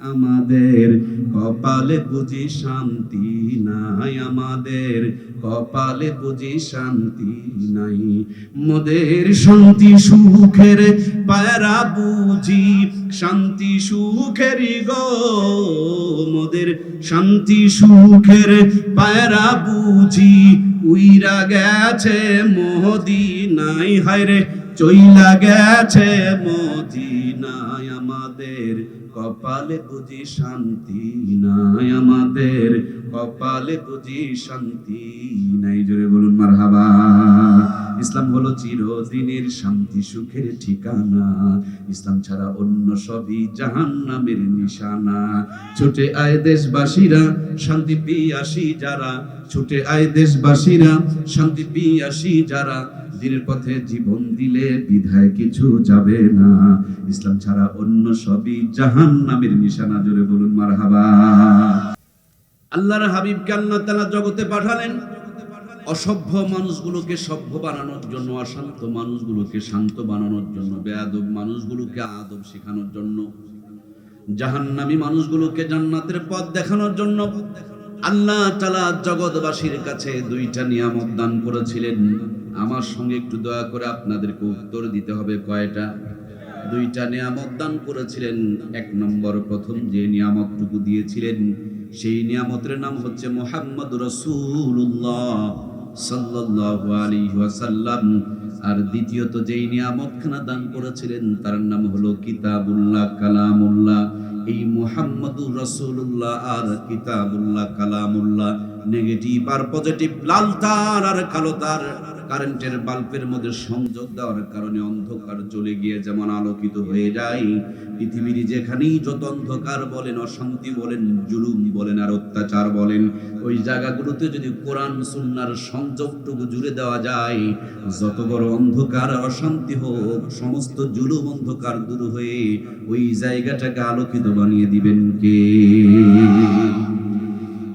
আমাদের কপালে বুঝি শান্তি নাই, আমাদের কপালে বুঝি শান্তি নাই। মোদের শান্তি সুখের পায়রা বুঝি শান্তি সুখেরই গো, মোদের শান্তি সুখের পায়রা বুঝি উইরা গেছে মদিনায়, হায়রে চইলা গেছে মদিনায়। আমাদের কপালে বুঝি শান্তি নাই, আমাদের কপালে বুঝি শান্তি নাই। জোরে বলুন মারহাবা। ইসলাম হলো চিরদিনের শান্তি সুখের ঠিকানা, ইসলাম ছাড়া অন্য সবই জাহান্নামের নিশানা। ছুটে আয় দেশবাসীরা শান্তি পিয়াসী যারা, ছুটে আয় দেশবাসীরা শান্তি পিয়াসী যারা, দিনের পথে জীবন দিলে বিধায় কিছু যাবে না, ইসলাম ছাড়া অন্য সবই জাহান্নামের নিশানা। জোরে বলুন মারহাবা। আল্লাহর হাবিবকে আল্লাহ তাআলা জগতে পাঠালেন অসভ্য মানুষগুলোকে সভ্য বানানোর জন্য, অশান্ত মানুষগুলোকে শান্ত বানানোর জন্য, বেয়াদব মানুষগুলোকে আদব শেখানোর জন্য, জাহান্নামী মানুষগুলোকে জান্নাতের পথ দেখানোর জন্য আল্লাহ তাআলা জগৎবাসীর কাছে দুইটা নিয়ামত দান করেছিলেন। আমার সঙ্গে একটু দয়া করে আপনাদেরকে উত্তর দিতে হবে, কয়টা? দুইটা নিয়ামত দান করেছিলেন। এক নম্বর, প্রথম যে নিয়ামতটুকু দিয়েছিলেন সেই নিয়ামতের নাম হচ্ছে মুহাম্মদুর রাসূলুল্লাহ সাল্লাল্লাহু আলাইহি ওয়াসাল্লাম। আর দ্বিতীয়ত যেই নিয়ামতখানা দান করেছিলেন তার নাম হলো কিতাবুল্লাহ, কালামুল্লাহ। এই মুহাম্মদুর রাসূলুল্লাহ আর কিতাবুল্লাহ, কালামুল্লাহ, নেগেটিভ আর পজিটিভ, লাল তার আর কালো তার কারেন্টের বাল্বের মধ্যে সংযোগ দেওয়ার কারণে অন্ধকার চলে গিয়ে যেমন আলোকিত হয়ে যায়, পৃথিবীর যেখানেই যত অন্ধকার বলেন, অশান্তি বলেন, জুলুম বলেন আর অত্যাচার বলেন, ওই জায়গাগুলোতে যদি কোরআন সুন্নাহর সংযোগটুকু জুড়ে দেওয়া যায়, যত বড় অন্ধকার আর অশান্তি হোক, সমস্ত জুলুম অন্ধকার দূর হয়ে ওই জায়গাটাকে আলোকিত বানিয়ে দিবেন কে?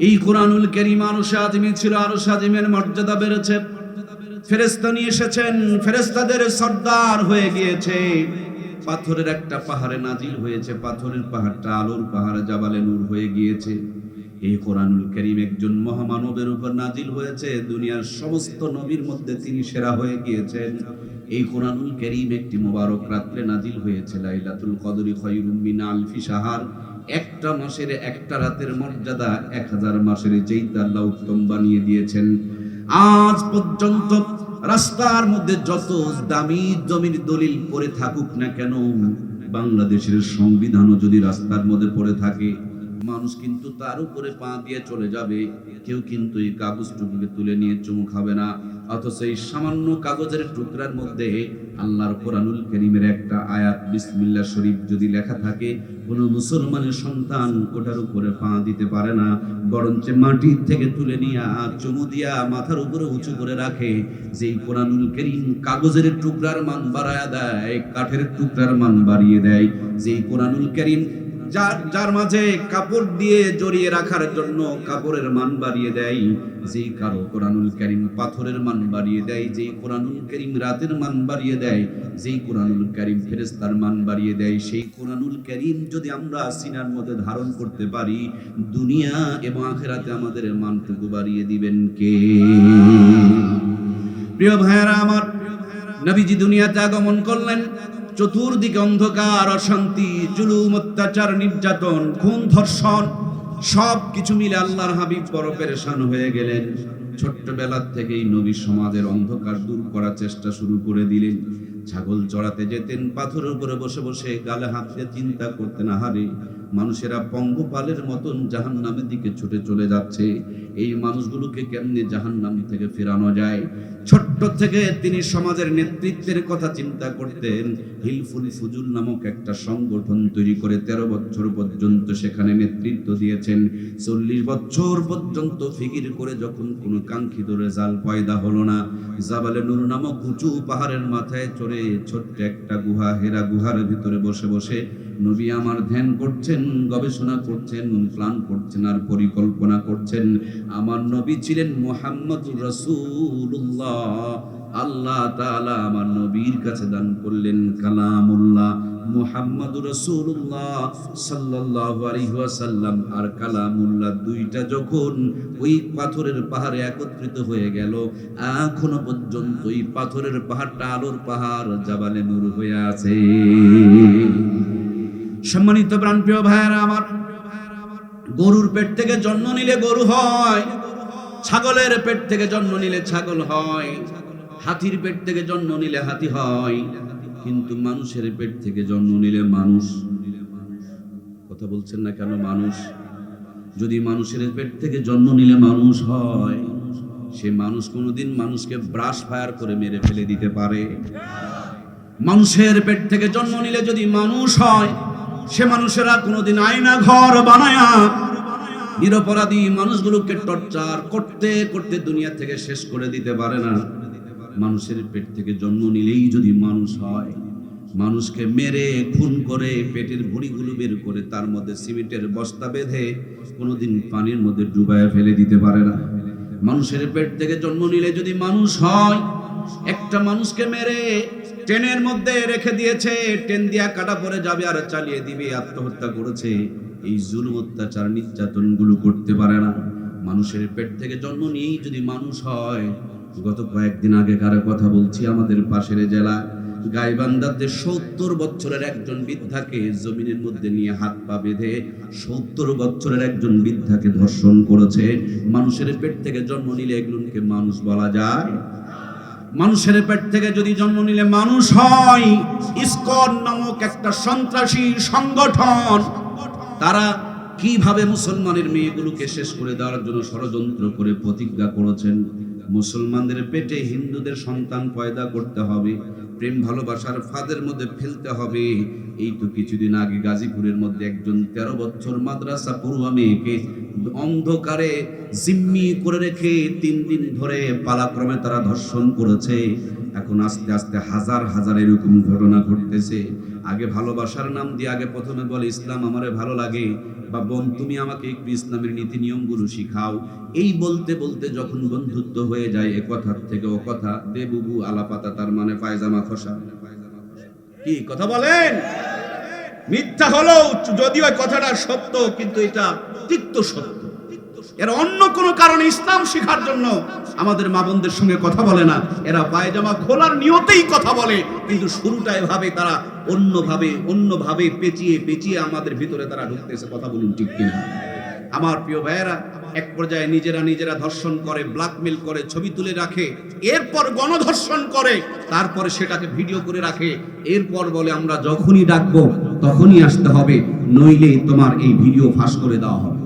এই কোরআনুল কারীম আরশে আযিমে ছিল, আরশে আযিমের মর্যাদা বেড়েছে। ফেরেশতা নিয়ে এসেছেন, ফেরেশতাদের সর্দার হয়ে গিয়েছে। পাথরের একটা পাহাড়ে নাজিল হয়েছে, পাথরের পাহাড়টা আলোর পাহাড়, জাবালে নূর হয়ে গিয়েছে। এই কোরআনুল কারীম একজন মহামানবের উপর নাজিল হয়েছে, দুনিয়ার সমস্ত নবীর মধ্যে তিনি সেরা হয়ে গিয়েছেন। এই কোরআনুল কারীম একটি মোবারক রাত্রে নাজিল হয়েছে, লাইলাতুল কদরি খায়রুম মিন আলফি শাহর। একটা মাসের একটা রাতের মর্যাদা 1000 মাসের চেয়ে আল্লাহ উত্তম বানিয়ে দিয়েছেন। আজ পর্যন্ত রাস্তার মধ্যে যত দামি জমির দলিল পড়ে থাকুক না কেন, বাংলাদেশের সংবিধানও যদি রাস্তার মধ্যে পড়ে থাকে, মানুষ কিন্তু তার উপরে পা দিয়ে চলে যাবে, কেউ কিন্তু এই কাগজটুকুকে তুলে নিয়ে চুমু খাবে না। অথচ এই সামান্য কাগজের টুকরার মধ্যে আল্লাহর কোরআনুল কারীমের একটা আয়াত বিসমিল্লাহ শরীফ যদি লেখা থাকে, কোনো মুসলমানের সন্তান ওটার উপরে পা দিতে পারে না, বরঞ্চ মাটির থেকে তুলে নিয়ে চুমু দিয়া মাথার উপরে উঁচু করে রাখে। যেই কোরআনুল কারীম কাগজের টুকরার মান বাড়ায়া দেয়, কাঠের টুকরার মান বাড়িয়ে দেয়। যেই কোরআনুল কারীম যার মাঝে কাপড় দিয়ে জড়িয়ে রাখার জন্য কাপড়ের মান বাড়িয়ে দেয়, যেই কারো কোরআনুল কারীম পাথরের মান বাড়িয়ে দেয়, যেই কোরআনুল কারীম রাতের মান বাড়িয়ে দেয়, যেই কোরআনুল কারীম ফেরেশতার মান বাড়িয়ে দেয়, সেই কোরআনুল কারীম যদি আমরা সিনার মধ্যে ধারণ করতে পারি, দুনিয়া এবং আখিরাতে আমাদের মানটুকু বাড়িয়ে দিবেন কে? প্রিয় ভাইয়েরা আমার, নবীজি দুনিয়াতে আগমন করলেন, চতুর্দিকে অন্ধকার, অশান্তি, জুলুম, অত্যাচার, নির্যাতন, খুন, ধর্ষণ, সব কিছু মিলে আল্লাহর হাবিব বড় পেরেশান হয়ে গেলেন। ছোট্টবেলা থেকেই নবী সমাজের অন্ধকার দূর করার চেষ্টা শুরু করে দিলেন। ছাগল চড়াতে যেতেন, পাথরের উপরে বসে বসে গালে হাত দিয়ে চিন্তা করতেন, আহারে মানুষেরা পঙ্গপালের মতন জাহান্নামের দিকে ছুটে চলে যাচ্ছে, এই মানুষগুলোকে কেমনে জাহান্নাম থেকে ফেরানো যায়। ছোট্ট থেকে তিনি সমাজের নেতৃত্বের কথা চিন্তা করতেন। হিলফুল ফুজুল নামক একটা সংগঠন তৈরি করে 13 বছর পর্যন্ত সেখানে নেতৃত্ব দিয়েছেন। 40 বছর পর্যন্ত ফিকির করে যখন কোনো কাঙ্ক্ষিত রেজাল্ট পয়দা হলো না, জাবালে নূর নামক উঁচু পাহাড়ের মাথায় চড়ে ছোট্ট একটা গুহা, হেরা গুহার ভিতরে বসে বসে নবী আমার ধ্যান করছেন, গবেষণা করছেন, প্ল্যান করছেন আর পরিকল্পনা করছেন। আমার নবী ছিলেন মুহাম্মদুর রাসূলুল্লাহ। আল্লাহ তাআলা আমার নবীর কাছে দান করলেন কালামুল্লাহ মুহাম্মদুর রাসূলুল্লাহ সাল্লাল্লাহু আলাইহি ওয়াসাল্লাম। আর কালামুল্লাহ দুইটা যখন ওই পাথরের পাহাড়ে একত্রিত হয়ে গেল, এখনো পর্যন্ত ওই পাথরের পাহাড়টা আলোর পাহাড় জাবালে নূর হয়ে আছে। সম্মানিত প্রাণপ্রিয় ভাইয়েরা আমার, গরুর পেট থেকে জন্ম নিলে গরু হয়, ছাগলের পেট থেকে জন্ম নিলে ছাগল হয়, হাতির পেট থেকে জন্ম নিলে হাতি হয়, কিন্তু মানুষের পেট থেকে জন্ম নিলে মানুষ। কথা বলছেন না কেন? মানুষ যদি মানুষের পেট থেকে জন্ম নিলে মানুষ হয়, সে মানুষ কোনোদিন মানুষকে ব্রাশ ফায়ার করে মেরে ফেলে দিতে পারে? মানুষের পেট থেকে জন্ম নিলে যদি মানুষ হয়, সে মানুষেরা কোনোদিন আয়না ঘর বানায়া নিরপরাধী মানুষগুলোকে টর্চার করতে করতে দুনিয়া থেকে শেষ করে দিতে পারে না। মানুষের পেট থেকে জন্ম নিলেই যদি মানুষ হয়, মানুষকে মেরে খুন করে পেটের ভুঁড়িগুলো বের করে তার মধ্যে সিমেন্টের বস্তা বেঁধে কোনোদিন পানির মধ্যে ডুবায় ফেলে দিতে পারে না। মানুষের পেট থেকে জন্ম নিলে যদি মানুষ হয়, একটা মানুষকে মেরে ট্রেনের মধ্যে রেখে দিয়েছে, ট্রেন দিয়া কাটা পড়ে যাবে আর চালিয়ে দিবে, আত্মহত্যা করেছে, এই জুলুম অত্যাচার নির্যাতন গুলো করতে পারে না। মানুষের পেট থেকে জন্ম নিয়েই যদি মানুষ হয়, গত কয়েকদিন আগেকার কথা বলছি, আমাদের পাশের জেলা গাইবান্ধাতে 70 বছরের একজন বৃদ্ধাকে জমিনের মধ্যে নিয়ে হাত পা বেঁধে 70 বছরের একজন বৃদ্ধাকে ধর্ষণ করেছে। মানুষের পেট থেকে জন্ম নিলে এগুলোকে মানুষ বলা যায়? মানুষের পেট থেকে যদি জন্ম নিলে মানুষ হয়, ইসকন নামক একটা সন্ত্রাসী সংগঠন, তারা কিভাবে মুসলমানের মেয়েগুলোকে শেষ করে দেওয়ার জন্য ষড়যন্ত্র করে প্রতিজ্ঞা করেছেন। মুসলমানদের পেটে হিন্দুদের সন্তান পয়দা করতে হবে, প্রেম ভালোবাসার ফাঁদের মধ্যে ফেলতে হবে। এই তো কিছুদিন আগে গাজীপুরের মধ্যে একজন 13 বছর মাদ্রাসা পড়ুয়া মেয়েকে অন্ধকারে জিম্মি করে রেখে 3 দিন ধরে পালাক্রমে তারা ধর্ষণ করেছে। এখন আস্তে আস্তে হাজার হাজার এরকম ঘটনা ঘটতেছে। আগে ভালোবাসার নাম দিয়ে আগে প্রথমে বলে ইসলাম আমারে ভালো লাগে, বা বোন তুমি আমাকে একটু ইসলামের নীতি নিয়মগুলো শিখাও। এই বলতে বলতে যখন বন্ধুত্ব হয়ে যায়, এ কথার থেকে ও কথা, দে বুবু আলাপাতা, তার মানে পায়জামা খসা। কি কথা বলেন? মিথ্যা হলেও যদিও কথাটা সত্য, কিন্তু এটা তিক্ত সত্য। এর অন্য কোনো কারণে ইসলাম শেখার জন্য আমাদের মা বোনদের সঙ্গে কথা বলে না। এরা পায়জামা খোলার নিয়তেই কথা বলে, কিন্তু শুরুটা এভাবে তারা অন্যভাবে পেঁচিয়ে পেঁচিয়ে আমাদের ভিতরে তারা ঢুকতেছে। কথা বলুন ঠিক কিনা? আমার প্রিয় ভাইয়েরা, এক পর্যায়ে নিজেরা ধর্ষণ করে, ব্ল্যাকমেল করে, ছবি তুলে রাখে, এরপর গণধর্ষণ করে, তারপরে সেটাকে ভিডিও করে রাখে, এরপর বলে আমরা যখনই ডাকবো তখনই আসতে হবে, নইলে তোমার এই ভিডিও ফাঁস করে দেওয়া হবে।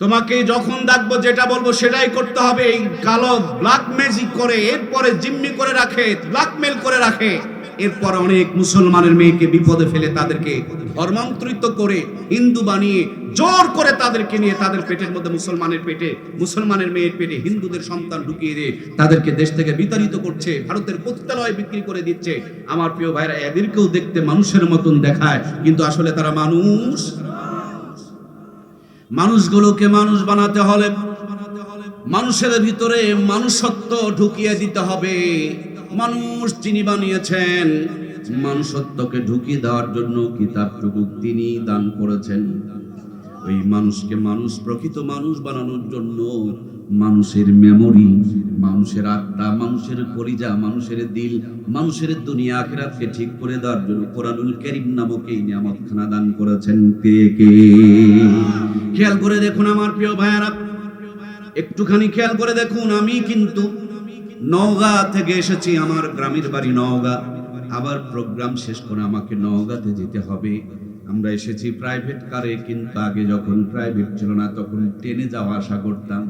তোমাকে যখন ডাকবো যেটা বলবো সেটাই করতে হবে। এই কালো ব্ল্যাক ম্যাজিক করে এরপরে জিম্মি করে রাখে, ব্ল্যাকমেল করে রাখে, এরপর অনেক মুসলমানের মেয়েকে বিপদে ফেলে তাদেরকে ধর্মান্তরিত করে হিন্দু বানিয়ে জোর করে তাদেরকে নিয়ে তাদের পেটের মধ্যে মুসলমানের মেয়ের পেটে হিন্দুদের সন্তান ঢুকিয়ে দিয়ে তাদেরকে দেশ থেকে বিতাড়িত করছে, ভারতের পতিতালয়ে বিক্রি করে দিচ্ছে। আমার প্রিয় ভাইরা, এদেরকেও দেখতে মানুষের মতন দেখায়, কিন্তু আসলে তারা মানুষ। মানুষগুলোকে মানুষ বানাতে হলে মানুষের ভিতরে মানুষত্ব ঢুকিয়ে দিতে হবে। মানুষ যিনি বানিয়েছেন, মানুষত্বকে ঢুকিয়ে দেওয়ার জন্য কিতাবটুকু তিনি দান করেছেন। ওই মানুষকে মানুষ, প্রকৃত মানুষ বানানোর জন্য মানুষের মেমোরি, মানুষের আত্মা, মানুষের কলিজা, মানুষের দিল, মানুষের দুনিয়া আখিরাতকে ঠিক করে দেওয়ার জন্য কোরআনুল কারীম নামক এই নিয়ামতখানা দান করেছেন কে? খেয়াল করে দেখুন আমার প্রিয় ভাইয়েরা, একটুখানি খেয়াল করে দেখুন। আমি কিন্তু নওগাঁ থেকে এসেছি, আমার গ্রামের বাড়ি নওগাঁ। আবার প্রোগ্রাম শেষ করে আমাকে নওগাঁতে যেতে হবে। আমরা এসেছি প্রাইভেট কারে, কিন্তু আগে যখন প্রাইভেট ছিল না তখন ট্রেনে যাওয়া আসা করতাম।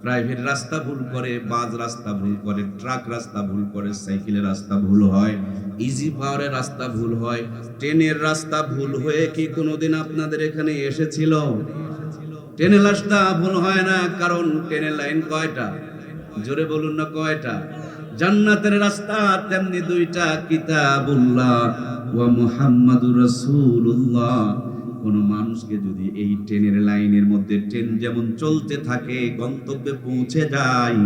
প্রাইভেট রাস্তা ভুল করে, বাস রাস্তা ভুল করে, ট্রাক রাস্তা ভুল করে, সাইকেলের রাস্তা ভুল হয়, ইজি পাওয়ারের রাস্তা ভুল হয়, ট্রেনের রাস্তা ভুল হয়ে কি কোনোদিন আপনাদের এখানে এসেছিল? ট্রেনের রাস্তা ভুল হয় না, কারণ ট্রেনের লাইন কয়টা? জোরে বলুন না, কয়টা? জান্নাতের রাস্তা তেমনি দুইটা, কিতাবুল্লাহ ওয়া মুহাম্মাদুর রাসূলুল্লাহ। কোন মানুষকে যদি এই ট্রেনের লাইনের মধ্যে ট্রেন যেমন চলতে থাকে, গন্তব্যে পৌঁছে যায়,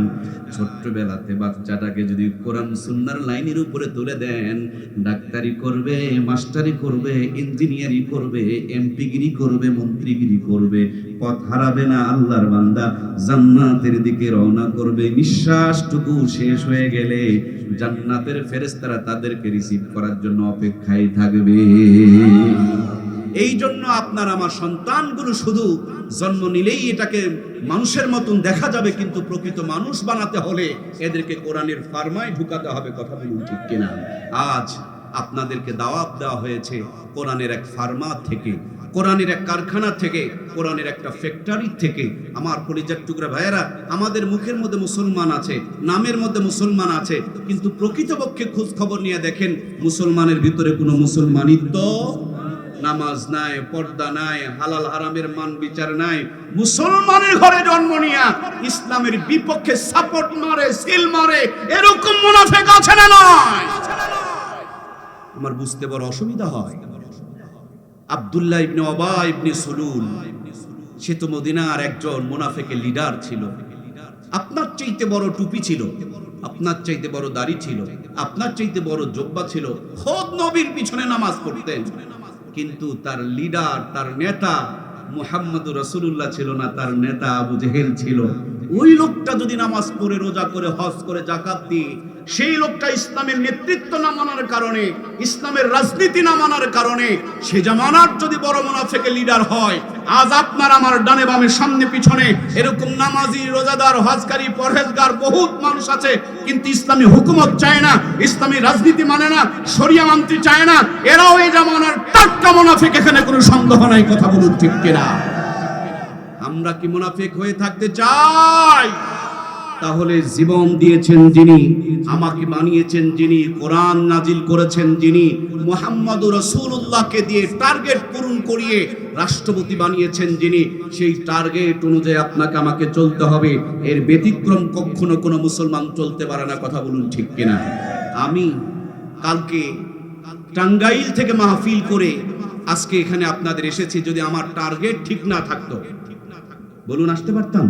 ছোট্টবেলাতে বাচ্চাটাকে যদি কোরআন সুন্নাহর লাইনের উপরে তুলে দেন, ডাক্তারি করবে, মাস্টারি করবে, ইঞ্জিনিয়ারিং করবে, এমপিগিরি করবে, মন্ত্রীগিরি করবে, পথ হারাবে না। আল্লাহর বান্দা জান্নাতের দিকে রওনা করবে। নিঃশ্বাসটুকু শেষ হয়ে গেলে জান্নাতের ফেরেশতারা তাদেরকে রিসিভ করার জন্য অপেক্ষায় থাকবে। এই জন্য আপনার আমার সন্তানগুলো শুধু জন্ম নিলেই এটাকে মানুষের মতন দেখা যাবে, কিন্তু প্রকৃত মানুষ বানাতে হলে এদেরকে কোরআনের ফার্মায় ঢুকাতে হবে। কথা বলুন ঠিক কিনা? আজ আপনাদেরকে দাওয়াত দেওয়া হয়েছে কোরআনের এক ফার্মা থেকে, কোরআনের এক কারখানা থেকে, কোরআনের একটা ফ্যাক্টরি থেকে। আমার কলিজার টুকরা ভাইয়েরা, আমাদের মুখের মধ্যে মুসলমান আছে, নামের মধ্যে মুসলমান আছে, কিন্তু প্রকৃতপক্ষে খোঁজ খবর নিয়ে দেখেন মুসলমানের ভিতরে কোনো মুসলমানিত্ব, নামাজ নাই, পর্দা নাই, হালাল হারামের মান বিচার নাই। মুসলমানের ঘরে জন্ম নিয়া ইসলামের বিপক্ষে সাপোর্ট মারে, সিল মারে, এরকম মুনাফিক আছে না নয়? আমার বুঝতে বড় অসুবিধা হয়। আব্দুল্লাহ ইবনে ওবা ইবনে সুলুল, সে তো মদিনার একজন মুনাফিকের লিডার ছিল। আপনার চাইতে বড় টুপি ছিল, আপনার চাইতে বড় দাড়ি ছিল, আপনার চাইতে বড় জব্বা ছিল, খোদ নবীর পিছনে নামাজ পড়তেন। কিন্তু তার লিডার, তার নেতা মুহাম্মদুর রাসূলুল্লাহ ছিল না, তার নেতা আবু জেহেল ছিল। ওই লোকটা যদি নামাজ পড়ে, রোজা করে, হজ করে, যাকাত দিয়ে, সেই লোকটা ইসলামের নেতৃত্ব না মানার কারণে, ইসলামের রাজনীতি না মানার কারণে সে জামানার যদি বড় মুনাফিকের লিডার হয়, আজ আপনার আমার ডানে বামে সামনে পিছনে এরকম নামাজি, রোজাদার, হজকারী, পরহেজগার বহুত মানুষ আছে, কিন্তু ইসলামী হুকুমত চায় না, ইসলামী রাজনীতি মানে না, শরিয়া মানতে চায় না। এরাও এই জামানার টাটকা মুনাফিক, এখানে কোনো সন্দেহ নাই। কথা বলুন ঠিক কিনা? আমরা কি মুনাফিক হয়ে থাকতে চাই? তাহলে জীবন দিয়েছেন যিনি, আমাকে বানিয়েছেন যিনি, কোরআন নাজিল করেছেন যিনি, মুহাম্মদুর রাসূলুল্লাহকে দিয়ে টার্গেট পূরণ করিয়ে রাষ্ট্রপতি বানিয়েছেন যিনি, সেই টার্গেট অনুযায়ী আপনাকে আমাকে চলতে হবে। এর ব্যতিক্রম কখনো কোনো মুসলমান চলতে পারে না। কথা বলুন ঠিক কিনা? আমি কালকে টাঙ্গাইল থেকে মাহফিল করে আজকে এখানে আপনাদের এসেছি। যদি আমার টার্গেট ঠিক না থাকতো, বলুন আসতে পারতাম?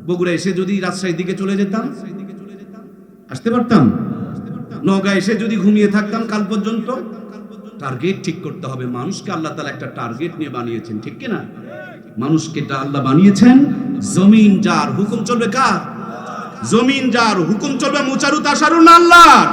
বগুড়া এসে যদি রাজশাহীর দিকে চলে যেতাম, আসতে পারতাম? নওগাঁ এসে যদি ঘুমিয়ে থাকতাম কাল পর্যন্ত? টার্গেট ঠিক করতে হবে। মানুষকে আল্লাহ তাআলা একটা টার্গেট নিয়ে বানিয়েছেন, ঠিক কিনা? মানুষকে আল্লাহ বানিয়েছেন, জমিন যার হুকুম চলবে কার? জমিন যার হুকুম চলবে মুচারু তাসারু না আল্লাহর।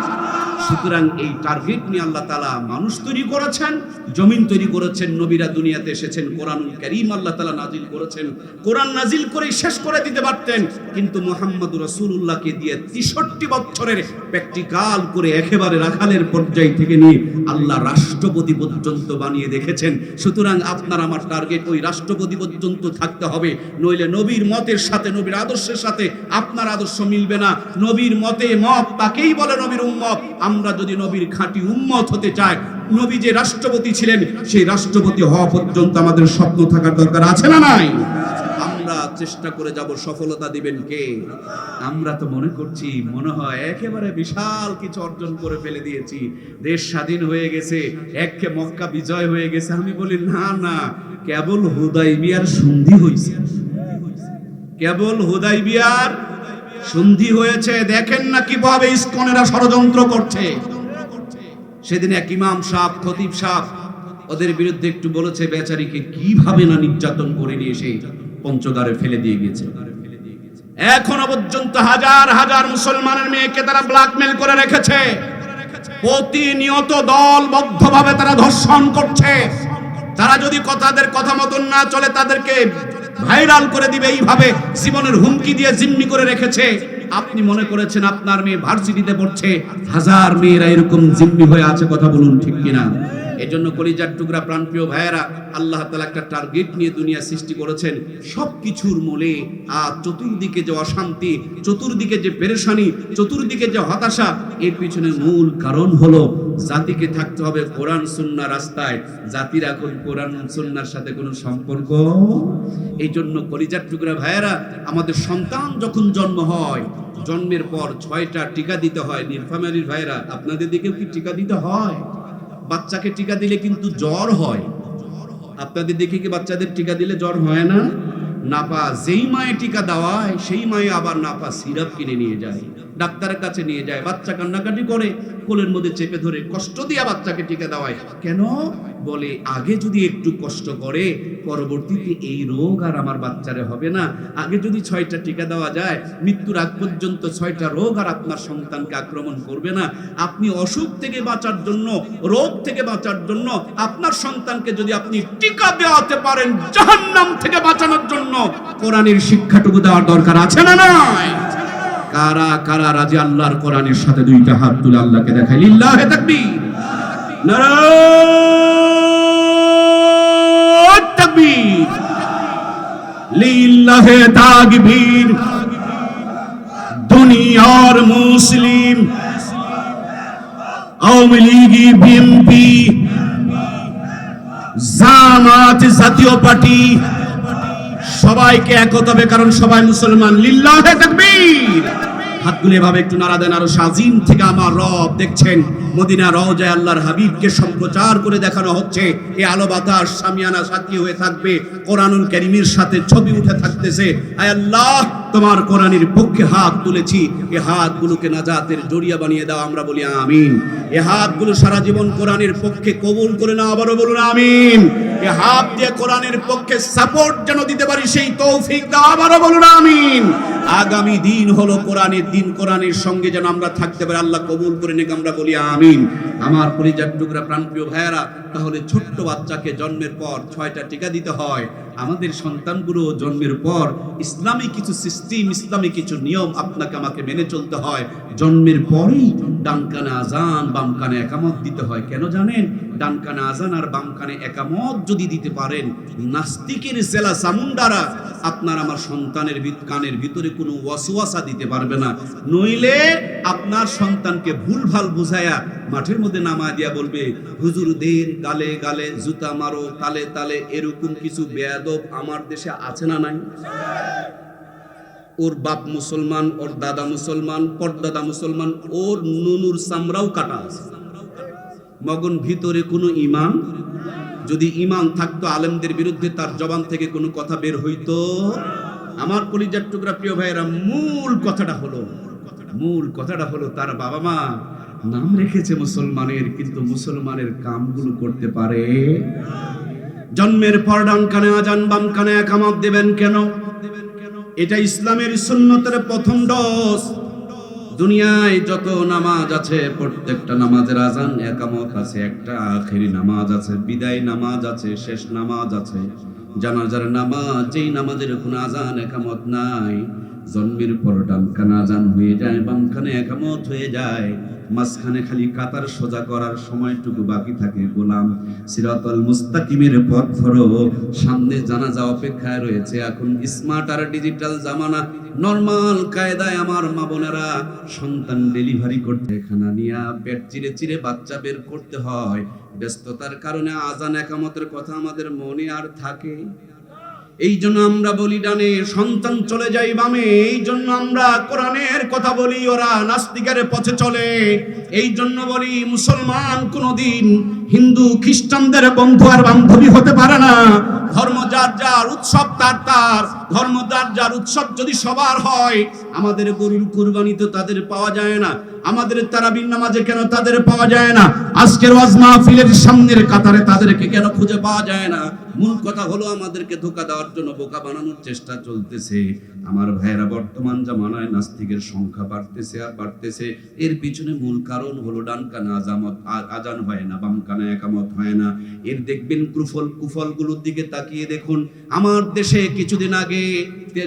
সুতরাং এই টার্গেট নিয়ে আল্লাহ তাআলা মানুষ তৈরি করেছেন, জমিন তৈরি করেছেন, নবীরা দুনিয়াতে এসেছেন, কোরআনুল কারীম আল্লাহ তাআলা নাজিল করেছেন। কোরআন নাজিল করে শেষ করে দিতে পারতেন, কিন্তু মুহাম্মদুর রাসূলুল্লাহকে দিয়ে 63 বছরের প্র্যাকটিক্যাল করে একেবারে রাখালের পর্যায় থেকে নিয়ে আল্লাহ রাষ্ট্রপতি পর্যন্ত বানিয়ে দেখেছেন। সুতরাং আপনার আমার টার্গেট ওই রাষ্ট্রপতি পর্যন্ত থাকতে হবে, নইলে নবীর মতের সাথে, নবীর আদর্শের সাথে আপনার আদর্শ মিলবে না। নবীর মতে মত তাকেই বলে নবীর উম্মত। আমরা যদি নবীর খাঁটি উম্মত হতে চাই, নবী যে রাষ্ট্রপতি ছিলেন সেই রাষ্ট্রপতি হওয়া পর্যন্ত আমাদের স্বপ্ন থাকার দরকার আছে না নাই? আমরা চেষ্টা করে যাব, সফলতা দিবেন কে? আমরা তো মনে করছি, মনে হয় একেবারে বিশাল কিছু অর্জন করে ফেলে দিয়েছি, দেশ স্বাধীন হয়ে গেছে, একে মক্কা বিজয় হয়ে গেছে। আমি বলি না না, কেবল হুদাইবিয়ার সন্ধি হয়েছে, কেবল হুদাইবিয়ার সন্ধি হয়েছে। দেখেন না কিভাবে ইসকনেরা ষড়যন্ত্র করছে। সেদিন এক ইমাম সাহেব, খতিব সাহেব ওদের বিরুদ্ধে একটু বলেছে, বেচারিকে কিভাবে না নির্যাতন করে নিয়ে এসে পঞ্চগড়ে ফেলে দিয়ে গেছে। এখনো পর্যন্ত হাজার হাজার মুসলমানের মেয়েকে তারা ব্ল্যাকমেল করে রেখেছে। প্রতিনিয়ত দলবদ্ধভাবে তারা ধর্ষণ করছে। তারা যদি তাদের কথা মতন না চলে তাদেরকে ভাইরাল করে দিবে, এইভাবে জীবনের হুমকি দিয়ে জিম্মি করে রেখেছে। আপনি মনে করেছেন আপনার মেয়ে ভার্সিটিতে পড়ছে, হাজার মেয়েরা এরকম জিম্মি হয়ে আছে। কথা বলুন ঠিক কিনা? এজন্য কলিজার টুকরা প্রাণপ্রিয় ভাইয়েরা, আল্লাহ তাআলা একটা টার্গেট নিয়ে দুনিয়া সৃষ্টি করেছেন। সবকিছুর মূলে চতুর্দিকে যে অশান্তি, চতুর্দিকে যে পেরেশানি, চতুর্দিকে যে হতাশা, এর পিছনে মূল কারণ হলো জাতিকে থাকতে হবে কোরআন সুন্নাহ রাস্তায়। জাতির এখন কোরআন সুন্নাহর সাথে কোনো সম্পর্ক। এই জন্য কলিজার টুকরা ভাইয়েরা, আমাদের সন্তান যখন জন্ম হয়, জন্মের পর 6টা টিকা দিতে হয়। নীলফামারীর ভাইয়েরা, আপনাদের দিকেও কি টিকা দিতে হয়? বাচ্চাকে টিকা দিলে কিন্তু জ্বর হয়। আপনাদের দেখে কি বাচ্চাদের টিকা দিলে জ্বর হয় না? নাপা যেই মায়ে টিকা দেওয়ায় সেই মায়ে আবার নাপা সিরাপ কিনে নিয়ে যায়, ডাক্তারের কাছে নিয়ে যায়, বাচ্চা কান্নাকাটি করে, কোলের মধ্যে চেপে ধরে কষ্ট দিয়া বাচ্চাকে টিকা দেওয়ায়। কেন? বলে আগে যদি একটু কষ্ট করে পরবর্তীতে এই রোগ আর আমার বাচ্চারে হবে না। আগে যদি 6টা টিকা দেওয়া যায়, মৃত্যুর আগ পর্যন্ত 6টা রোগ আর আপনার সন্তানকে আক্রমণ করবে না। আপনি অসুখ থেকে বাঁচার জন্য, রোগ থেকে বাঁচার জন্য আপনার সন্তানকে যদি আপনি টিকা দেওয়াতে পারেন জাহান্নাম থেকে বাঁচানোর জন্য, কোরআনের শিক্ষাটুকু দেওয়ার দরকার আছে না নাই? কারা কারা রাজি আল্লাহর কোরআনের সাথে? 2টা হাত তুলে আল্লাহকে দেখাই, লিল্লাহে তাকবীর, নারায়ে তাকবীর, লিল্লাহে তাকবীর। দুনিয়ার মুসলিম, আওয়ামী লীগ, বিএনপি, জামাত, জাতীয় পার্টি সবাইকে একতা হবে, কারণ সবাই মুসলমান। লিল্লাহে তাকবীর। হাতগুলো এভাবে একটু নাড়া দেন। আরো শাজিম থেকে আমার রব দেখছেন, মদিনা রওজায় আল্লাহর হাবিবকে সম্প্রচার করে দেখানো হচ্ছে। এই আলো বাতাস সামিয়ানা সাথী হয়ে থাকবে, কোরআনুল কারীমের সাথে ছবি উঠে থাকতেছে। আয় আল্লাহ, তোমার কোরআনের পক্ষে হাত তুলেছি, এই হাতগুলোকে নাজাতের জড়িয়া বানিয়ে দাও। আমরা বলি আমিন। এই হাতগুলো সারা জীবন কোরআনের পক্ষে কবুল করে নাও। আবারও বলুন আমিন। এই হাত দিয়ে কোরআনের পক্ষে সাপোর্ট যেন দিতে পারি সেই তৌফিক দাও। আবারও বলুন আমিন। আগামী দিন হলো কোরআনের দিন, কোরআনের সঙ্গে যেন আমরা থাকতে পারি, আল্লাহ কবুল করে নিক। আমরা বলি আমিন। আমার পরিজাত টুকরা প্রাণপ্রিয় ভাইয়েরা, তাহলে ছোট্ট বাচ্চাকে জন্মের পর 6টা টিকা দিতে হয়। আমাদের সন্তানগুলো জন্মের পর ইসলামী কিছু সিস্টেম, ইসলামী কিছু নিয়ম আপনাকে আমাকে মেনে চলতে হয়। জন্মের পরেই ডান কানে আজান, বাম কানে একামত দিতে হয়। কেন জানেন? ডান কানে আজান আর বাম কানে একামত যদি দিতে পারেন, নাস্তিকের জেলা চামুন্ডারা আপনার আমার সন্তানের কানের ভিতরে কোনো ওয়াসওয়াসা দিতে পারবে না। নইলে আপনার সন্তানকে ভুলভাল বুঝায়া মাঠের মধ্যে নামা দিয়া বলবে, হুজুরদের গালে গালে জুতা মারো, তালে তালে। এরকম কিছু বেয়াদব আমার দেশে আছে না নাই? ওর বাপ মুসলমান, ওর দাদা মুসলমান, পরদাদা মুসলমান, ওর নুনুর চামড়াও কাটা আছে, মগন ভিতরে কোনো ঈমান। যদি ঈমান থাকতো, আলেমদের বিরুদ্ধে তার জবান থেকে কোনো কথা বের হইতো? আমার কলিজার টুকরা প্রিয় ভাইয়েরা, মূল কথাটা হলো তার বাবা মা নাম রেখেছে মুসলমানের, কিন্তু মুসলমানের কামগুলো করতে পারে। জন্মের পর ডান কানে আজান, বাম কানে একামত দেবেন কেন? এটা ইসলামের সুন্নতের প্রথম ডোজ। দুনিয়ায় যত নামাজ আছে, প্রত্যেকটা নামাজের আজান একামত আছে। একটা আখেরি নামাজ আছে, বিদায় নামাজ আছে, শেষ নামাজ আছে, জানাজার নামাজ। যেই নামাজের কোনো আজান একামত নাই, জন্মের পর ডান কানে আজান হয়ে যায়, বাম কানে একামত হয়ে যায়, মাঝখানে খালি কাতার সোজা করার সময়টুকু বাকি থাকে। গোলাম, সিরাতাল মুস্তাকিমের পথ ধরো, সামনে জানাজা অপেক্ষায় রয়েছে। এখন স্মার্ট আর ডিজিটাল জামানা, নরমাল কায়দায় আমার মা বোনেরা সন্তান ডেলিভারি করতে খানা নিয়া পেট চিরে চিরে বাচ্চা বের করতে হয়। ব্যস্ততার কারণে আজান একামতের কথা আমাদের মনে আর থাকে? এই জন্য আমরা বলি ডানে, সন্তান চলে যায় বামে। এই জন্য আমরা কোরআনের কথা বলি, ওরা নাস্তিকের পথে চলে। এই জন্য বলি মুসলমান কোনদিন হিন্দু খ্রিস্টানদের বন্ধু আর বান্ধবী হতে পারে না। ধর্ম যার যার, উৎসব তার তার। ধর্ম যার যার, উৎসব যদি সবার হয়, আমাদের গরুর কুরবানি তো তাদের পাওয়া যায় না, আমাদের তারাবির নামাজে কেন তাদের পাওয়া যায় না, আজকের ওয়াজ মাহফিলের সামনের কাতারে তাদেরকে কেন খুঁজে পাওয়া যায় না? মূল কথা হলো আমাদেরকে ধোঁকা দেওয়ার জন্য, বোকা বানানোর চেষ্টা চলতেছে। আমার ভাইয়েরা, বর্তমান জামানায় নাস্তিকের সংখ্যা বাড়তেছে আর বাড়তেছে। এর পিছনে মূল কারণ হলো ডান কানে আজান হয় না, বাম কানে একামত হয় না। এর দেখবেন কুফলগুলোর দিকে তাকিয়ে দেখুন। আমার দেশে কিছুদিন আগে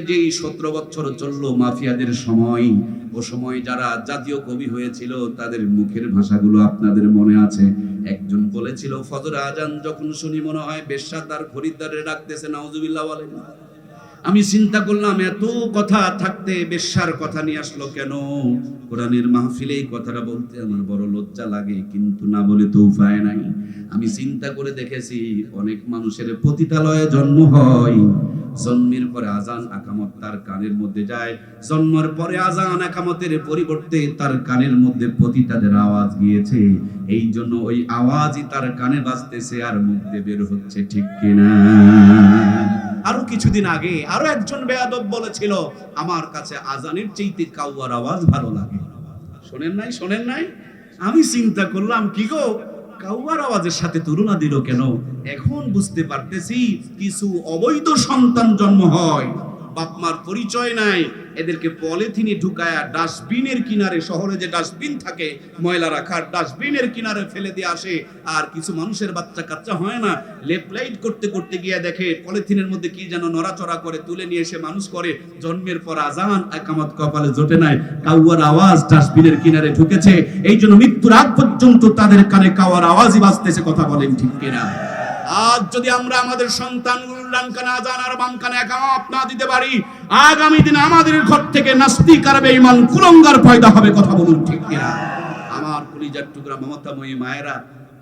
যেই 17 বছর চললো মাফিয়াদের সময়, ও সময় যারা জাতীয় কবি হয়েছিল তাদের মুখের ভাষাগুলো আপনাদের মনে আছে। একজন বলেছিল, ফজর আজান যখন শুনি মনে হয় বেশ্যা তার খরিদ্দারে ডাকতেছে, নাউজুবিল্লাহ বলেন। আমি চিন্তা করলাম এত কথা থাকতে বেশ্যার কথা নিয়ে আসলো কেন? কোরআনের মাহফিলে এই কথাটা বলতে আমার বড় লজ্জা লাগে, কিন্তু না বলে তো উপায় নাই। আমি চিন্তা করে দেখেছি অনেক মানুষের পতিতালয়ে জন্ম হয়, জন্মের পরে আজান আকামত তার কানের মধ্যে যায়, জন্মের পরে আজান আকামতের পরিবর্তে তার কানের মধ্যে পতিতাদের আওয়াজ গিয়েছে, এই জন্য ওই আওয়াজই তার কানে বাজতেছে আর মুখ দিয়ে বের হচ্ছে, ঠিক কিনা? আরো কিছুদিন আগে আরো একজন বেয়াদব বলেছিল, আমার কাছে আজানের চাইতে কাউয়ার আওয়াজ ভালো লাগে। শোনেন নাই? শোনেন নাই? আমি চিন্তা করলাম কি গো, কাউয়ার আওয়াজের সাথে তুলনা দিল কেন? এখন বুঝতে পারতেছি, কিছু অবৈধ সন্তান জন্ম হয়, বাপ মার পরিচয় নাই, এদেরকে পলিথিনে ঢুকায়া ডাস্টবিনের কিনারে, শহরে যে ডাস্টবিন থাকে ময়লা রাখার, ডাস্টবিনের কিনারে ফেলে দিয়ে আসে। আর কিছু মানুষের বাচ্চা কাচ্চা হয় না, লেপলাইট করতে করতে গিয়ে দেখে পলিথিনের মধ্যে কি যেন নড়াচড়া করে, তুলে নিয়ে এসে মানুষ করে, জন্মের পর আজান আকামত কপালে জোটে নাই, কাউয়ার আওয়াজ ডাস্টবিনের কিনারে ঢুকেছে, এই জন্য মৃত্যুর আগ পর্যন্ত তাদের কানে কাউয়ার আওয়াজই বাজতেছে। কথা বলেন ঠিক কিনা? আজ যদি আমরা আমাদের সন্তানগুলোর ডান কানে আজান আর বাম কানে একামত না দিতে পারি, আগামী দিনে আমাদের ঘর থেকে নাস্তিক আর বেঈমান কুলাঙ্গার পয়দা হবে। কথা বলুন ঠিক কিনা? আমার কলিজার টুকরা মমতাময়ী মায়েরা,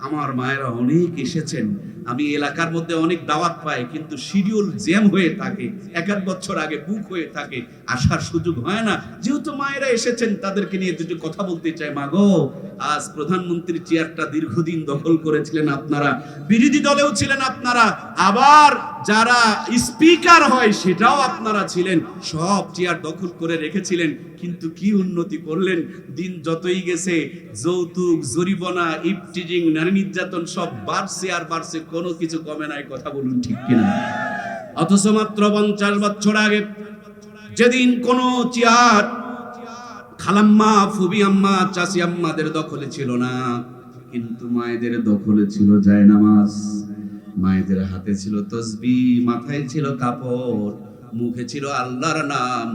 আমার মায়েরা অনেক এসেছেন। আমি এলাকার মধ্যে অনেক দাওয়াত পাই, কিন্তু শিডিউল জ্যাম হয়ে থাকে, এক বছর আগে বুক হয়ে থাকে, আসার সুযোগ হয় না। যেহেতু মায়েরা এসেছেন, তাদেরকে নিয়ে দুটো কথা বলতে চাই। মাগো, আজ প্রধানমন্ত্রীর চেয়ারটা দীর্ঘদিন দখল করেছিলেন আপনারা, বিরোধী দলেও ছিলেন আপনারা, আবার যারা স্পিকার হয় সেটাও আপনারা ছিলেন, সব চেয়ার দখল করে রেখেছিলেন, কিন্তু কি উন্নতি করলেন? দিন যতই গেছে যৌতুক, জরিমানা, ইফটিজিং, নারী নির্যাতন সব বাড়ছে আর বাড়ছে, কোনো কিছু কমে নাই। কথা বলুন ঠিক কিনা? অথচ মাত্র 50 বছর আগে যেদিন কোন চেয়ার খালাম্মা, ফুবি আম্মা, চাচি আম্মাদের দখলে ছিল না, কিন্তু মায়েদের দখলে ছিল জায়নামাজ, মায়েদের হাতে ছিল তসবিহ, মাথায় ছিল কাপড়, মুখে ছিল আল্লাহর নাম,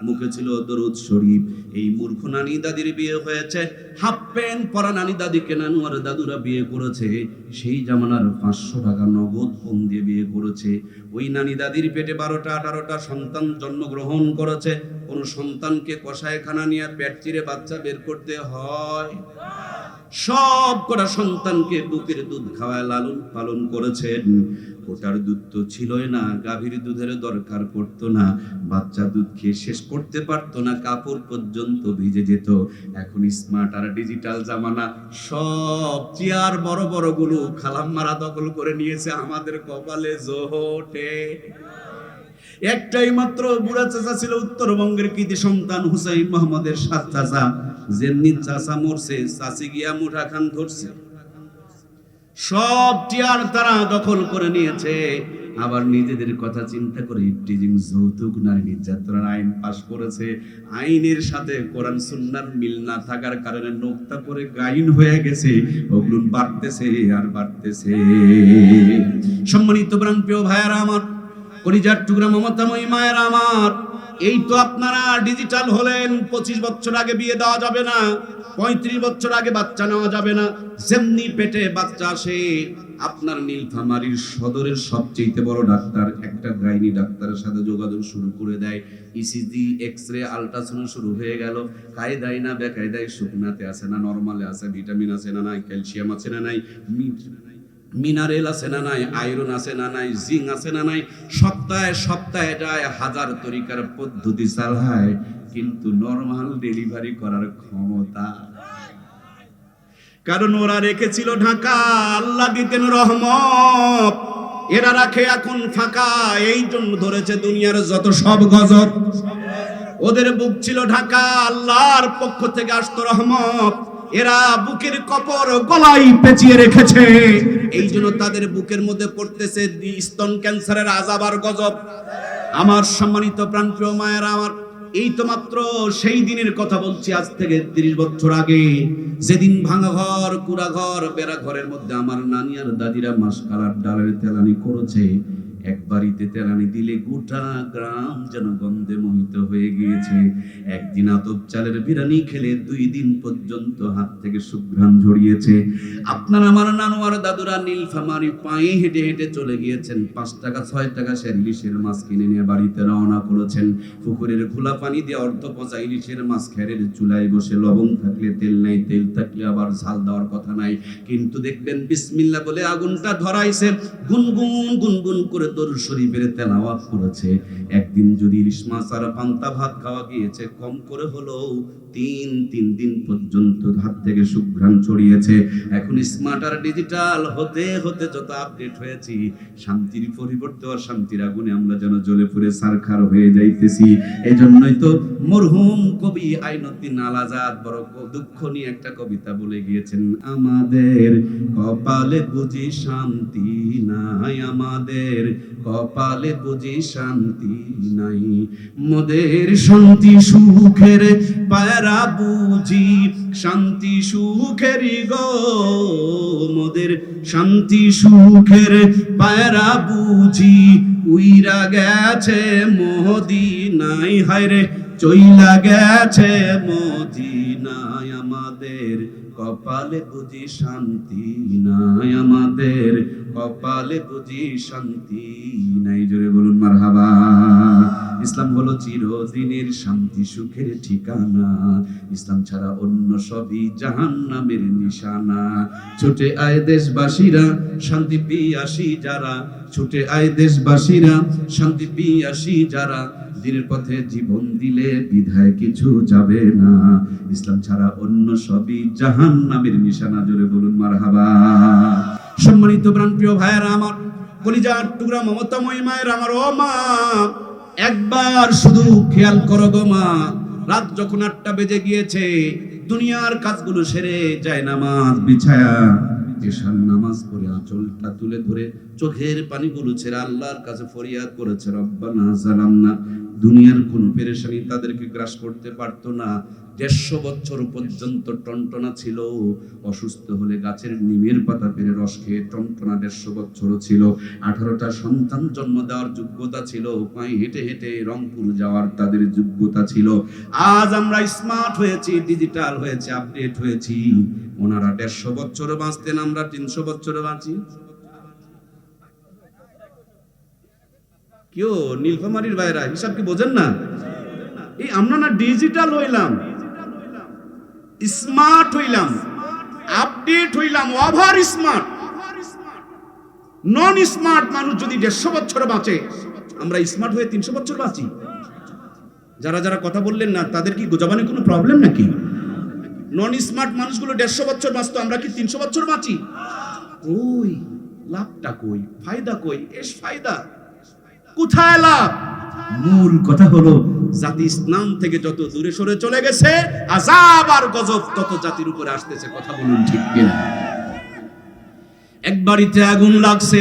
মুখে ছিল দরুদ শরীফ। এই মূর্খ নানি দাদির বিয়ে হয়েছে, হাফ প্যান্ট পরা নানি দাদিকে নানু আর দাদুরা বিয়ে করেছে, সেই জামানার 500 টাকা নগদ ফোন দিয়ে বিয়ে করেছে। ওই নানি দাদির পেটে 12টা 18টা সন্তান জন্মগ্রহণ করেছে। কোন সন্তানকে কষায়খানা নিয়ে পেট চিরে বাচ্চা বের করতে হয়? সব কটা সন্তানকে বুকের দুধ খাওয়ায় লালন পালন করেছেন। ওটার দুধ তো ছিলই না, গাভীর দুধের দরকার পড়তো না, বাচ্চা দুধ খেয়ে শেষ করতে পারতো না, কাপড় পর্যন্ত ভিজে যেত। এখন স্মার্ট আর ডিজিটাল জামানা, সব চেয়ার বড় বড় গুলো খালাম্মারা দখল করে নিয়েছে। আমাদের কপালে জোহটে একটাই মাত্র বুড়া চাচা ছিল, উত্তরবঙ্গের কৃতি সন্তান হুসাইন মোহাম্মদের 7 চাচা। যেমনি চাচা মরছে, চাচি গিয়া মুঠা খান ধরছে, সব টিয়ার তারা দখল করে নিয়েছে। আবার নিজেদের কথা চিন্তা করে ইফটিজিং, যৌতুক, নারী নির্যাতনের আইন পাশ করেছে। আইনের সাথে কোরআন সুন্নাহর মিল না থাকার কারণে নোক্তা করে গাইন হয়ে গেছে, ওগুলো বাড়তেছে আর বাড়তেছে। সম্মানিত প্রাণপ্রিয় ভাইয়েরা আমার, কলিজার টুকরা মমতাময়ী মায়েরা আমার, এই তো আপনারা ডিজিটাল হলেন। 25 বছর আগে বিয়ে দেওয়া যাবে না, 35 বছর আগে বাচ্চা নেওয়া যাবে না। যেমনি পেটে বাচ্চা আসে, আপনার নীলফামারীর সদরের সবচেয়ে বড় ডাক্তার একটা গাইনি ডাক্তারের সাথে যোগাযোগ শুরু করে দেয়। ইসিজি, এক্সরে, আল্ট্রাসাউন্ড শুরু হয়ে গেল। কায়দায় না বেকায়দায়, শুকনাতে আছে না নরমালে আছে, ভিটামিন আছে না নাই, ক্যালসিয়াম আছে না নাই, মিনারেল আছে না নাই, আয়রন আছে না নাই, জিঙ্ক আছে না নাই, সপ্তাহে সপ্তাহে যায়, হাজার তরিকার পদ্ধতি চালায়, কিন্তু নরমাল ডেলিভারি করার ক্ষমতা। কারণ ওরা রেখেছিল ঢাকা, আল্লাহ দিতেন রহমত, এরা রাখে এখন ফাঁকা। এই জন্য ধরেছে দুনিয়ার যত সব গজব, ওদের বুক ছিল ঢাকা, আল্লাহর পক্ষ থেকে আসতো রহমত। এরা বুকের কপর গলায় পেঁচিয়ে রেখেছে, এই জন্য তাদের বুকের মধ্যে পড়তেছে স্তন ক্যান্সারের আযাব আর গজব। আমার সম্মানিত প্রাণপ্রিয় মায়েরা আমার, এই তো মাত্র সেই দিনের কথা বলছি, আজ থেকে 30 বছর আগে, যেদিন ভাঙা ঘর, কুড়া ঘর, বেড়া ঘরের মধ্যে আমার নানি আর দাদিরা মাসকালার ডালের তেলানি করেছে। এক বাড়িতে তেলানি দিলে গোটা গ্রাম যেন গন্ধে মোহিত হয়ে গিয়েছে। একদিন আতপ চালের বিরিয়ানি খেলে 2 দিন পর্যন্ত হাত থেকে সুঘ্রাণ ঝরিয়েছে। আপনার আমার নানু আর দাদুরা নীলফামারী পায়ে হেঁটে হেঁটে চলে গিয়েছেন। 5 টাকা 6 টাকা সের ইলিশের মাছ কিনে নিয়ে বাড়িতে রওনা করেছেন। পুকুরের খোলা পানি দিয়ে অর্ধ পচা ইলিশের মাছ খেরের চুলায় বসে, লবণ থাকলে তেল নাই, তেল থাকলে আবার ঝাল দেওয়ার কথা নাই, কিন্তু দেখবেন বিসমিল্লাহ বলে আগুনটা ধরাইছে, গুনগুন গুনগুন করে দরুদ শরীফের তেলাওয়াত করেছে। একদিন যদি ইলিশ মাছ আর পান্তা ভাত খাওয়া গিয়েছে, কম করে হলেও 3 দিন পর্যন্ত হাত থেকে সুঘ্রাণ ছড়িয়েছে। এখন স্মার্ট আর ডিজিটাল হতে হতে যত আপডেট হয়েছি, শান্তির পরিবর্তে অশান্তির আগুনে আমরা যেন জ্বলে পুড়ে ছারখার হয়ে যাইতেছি। এই জন্যই তো মরহুম কবি আইনুদ্দিন আল আজাদ বড় দুঃখ নিয়ে একটা কবিতা বলে গিয়েছেন, আমাদের কপালে বুঝি শান্তি নাই, আমাদের কপালে বুঝি শান্তি নাই, মোদের শান্তি সুখের পায়রা বুঝি শান্তি সুখেরই গো, মোদের শান্তি সুখের পায়রা বুঝি উইরা গেছে মদিনায়, হায়রে চইলা গেছে মদিনায়, আমাদের কপালে বুঝি শান্তি নাই, আমাদের কপালে বুঝি শান্তি নাই। জোরে বলুন মারহাবা। ইসলাম হলো চিরদিনের শান্তি সুখের ঠিকানা, ইসলাম ছাড়া অন্য সবই জাহান্নামের নিশানা। ছুটে আয় দেশবাসীরা শান্তি পিয়াসী যারা, ছুটে আয় দেশবাসীরা শান্তি পিয়াসী যারা, দিনের পথে জীবন দিলে বিধায় কিছু যাবে না, ইসলাম ছাড়া অন্য সবই জাহান্নামের নিশানা। জোরে বলুন মারহাবা। সম্মানিত প্রাণপ্রিয় ভাইয়েরা আমার, কলিজার টুকরা মমতাময়ী মায়ের আমার, ও মা একবার শুধু খেয়াল করো গো মা, রাত যখন 8টা বেজে গিয়েছে, দুনিয়ার কাজগুলো সেরে যায় নামাজ বিছায়া এশার নামাজ পড়ে আঁচলটা তুলে ধরে চোখের পানিগুলো ছেড়ে আল্লাহর কাছে ফরিয়াদ করেছে, রব্বানা জালামনা। দুনিয়ার কোনো পেরেশানি তাদেরকে গ্রাস করতে পারতো না। 150 বছর পর্যন্ত টনটনা ছিল, অসুস্থ হলে গাছের নিমের পাতা পেরে রস খেয়ে টনটনা 150 বছরও ছিল। 18টা সন্তান জন্ম দেওয়ার যোগ্যতা ছিল, পায়ে হেঁটে হেঁটে রংপুর যাওয়ার তাদের যোগ্যতা ছিল। আজ আমরা স্মার্ট হয়েছি, ডিজিটাল হয়েছে, আপডেট হয়েছি। ওনারা 150 বছর বাঁচতেন, আমরা 300 বছর বাঁচি। কেউ নীলফামারীর ভাইরা হিসাব কি বোঝেন না? এই আমরা না ডিজিটাল হইলাম, স্মার্ট হইলাম, আপডেট হইলাম, ওভার স্মার্ট। নন স্মার্ট মানুষ যদি 150 বছর বাঁচে, আমরা স্মার্ট হয়ে 300 বছর বাঁচি। যারা যারা কথা বললেন না, তাদের কি গোজাবানে কোনো প্রবলেম নাকি? নন স্মার্ট মানুষগুলো 150 বছর বাঁচতো, আমরা কি 300 বছর বাঁচি? কই লাভটা, কই ফায়দা, কই এস ফায়দা, কোথায় লাভ? মূল কথা হলো জাতি ইসলাম থেকে যত দূরে সরে চলে গেছে, আযাব আর গজব তত জাতির উপরে আসতেছে। কথা বলুন ঠিক কিনা? এক বাড়িতে আগুন লাগছে,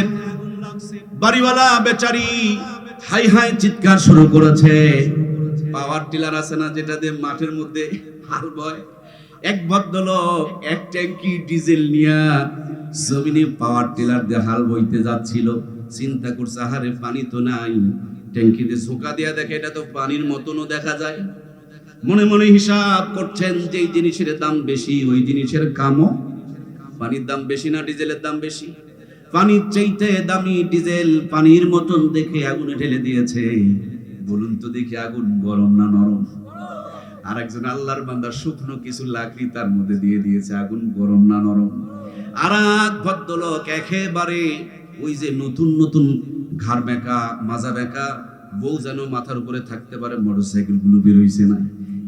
বাড়িওয়ালা বেচারি হাই হাই চিৎকার শুরু করেছে। পাওয়ার টিলার আছে না, যেটা দিয়ে মাঠের মধ্যে হাল বয়, এক ভদ্রলোক 1 ট্যাঙ্কি ডিজেল নিয়ে জমিনে পাওয়ার টিলার দিয়ে হাল বইতে যাচ্ছিল। চিন্তা করছে, আহারে পানি তো নাই, ট্যাঙ্কিতে ঝোঁকা দিয়া দেখে এটা তো পানির মতনও দেখা যায়। মনে মনে হিসাব করছেন, যে জিনিসের দাম বেশি ওই জিনিসের কামও। পানির দাম বেশি না ডিজেলের দাম বেশি? পানির চাইতে দামি ডিজেল, পানির মতন দেখে আগুনে ঢেলে দিয়েছে। বলুন তো দেখি, আগুন গরম না নরম? আরেকজন আল্লাহর বান্দা শুকনো কিছু লাকড়ি তার মধ্যে দিয়ে দিয়েছে, আগুন গরম না নরম? আর এক ভদ্রলোক একেবারে ওই যে নতুন নতুন ঘাড় বেঁকা মাজা বেঁকা বউ যেন মাথার উপরে থাকতে পারে, মোটরসাইকেল গুলো বের হইছে না,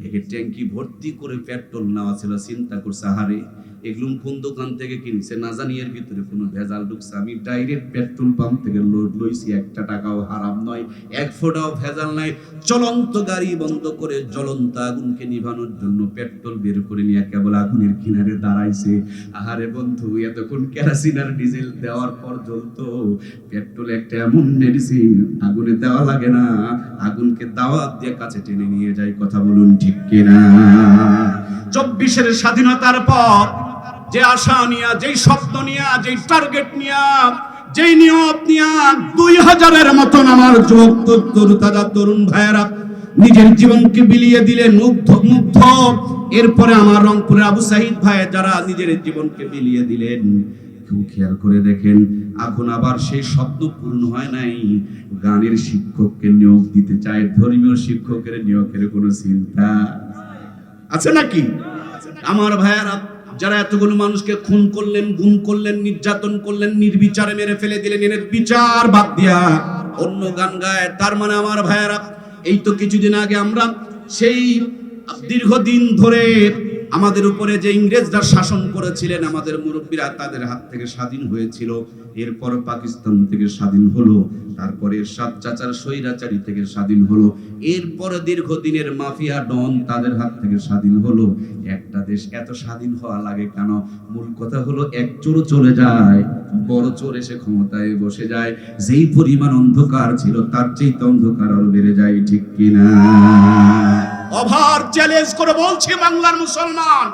একে ট্যাঙ্কি ভর্তি করে পেট্রোল নেওয়া ছিল। চিন্তা করছে, আহারে এগুলো কোন দোকান থেকে কিনছে না জানি, এর ভিতরে কোনো ভেজাল ঢুকছে। আমি ডাইরেক্ট পেট্রোল পাম্প থেকে লোড লইছি, 1 টাকাও হারাম নয়, 1 ফোঁটাও ভেজাল নাই। চলন্ত গাড়ি বন্ধ করে জ্বলন্ত আগুনকে নিভানোর জন্য পেট্রোল বের করে নিয়ে কেবল আগুনের কিনারে দাঁড়াইছে। আহারে বন্ধু, এতক্ষণ কেরোসিন আর ডিজেল দেওয়ার পর জ্বলতো, পেট্রোল একটা এমন মেডিসিন, আগুনে দেওয়া লাগে না, আগুনকে দাওয়াত দিয়ে কাছে টেনে নিয়ে যায়। কথা বলুন ঠিক কিনা? 24-এর স্বাধীনতার পর যে আশা নিয়া, যেই স্বপ্ন নিয়া, যেই টার্গেট নিয়া, যেই নিয়ত নিয়া 2000-এর মতন আমার যুবক তরুণ ভাইয়েরা নিজের জীবনকে বিলিয়ে দিলেন মুগ্ধ। এরপরে আমার রংপুরের আবু সাইদ ভাই যারা নিজের জীবনকে বিলিয়ে দিলেন, খেয়াল করে দেখেন এখন আবার সেই স্বপ্ন পূর্ণ হয় নাই। গানের শিক্ষককে নিয়োগ দিতে চায়, ধর্মীয় শিক্ষকের নিয়োগের কোনো চিন্তা আছে নাকি? আমার ভাইয়ারা, যারা এতগুলো মানুষকে খুন করলেন, গুম করলেন, নির্যাতন করলেন, নির্বিচারে মেরে ফেলে দিলেন, এর বিচার বাদ দিয়া অন্য গান গায়, তার মানে আমার ভাইয়ারা, এই তো কিছুদিন আগে আমরা সেই দীর্ঘদিন ধরে আমাদের উপরে যে ইংরেজরা শাসন করেছিলেন, আমাদের মুরব্বীরা তাদের হাত থেকে স্বাধীন হয়েছিল, এরপর পাকিস্তান থেকে স্বাধীন হলো, তারপরে এরশাদ চাচার স্বৈরাচারী থেকে স্বাধীন হলো, এরপর দীর্ঘদিনের মাফিয়া ডন তাদের হাত থেকে স্বাধীন হলো। একটা দেশ এত স্বাধীন হওয়া লাগে কেন? মূল কথা হলো এক চোর চলে যায়, বড় চোর এসে ক্ষমতায় বসে যায়, যেই পরিমাণ অন্ধকার ছিল তার চেয়ে অন্ধকার আরো বেড়ে যায়, ঠিক কিনা? ওভার চ্যালেঞ্জ করে বলছি বাংলার মুসলমান,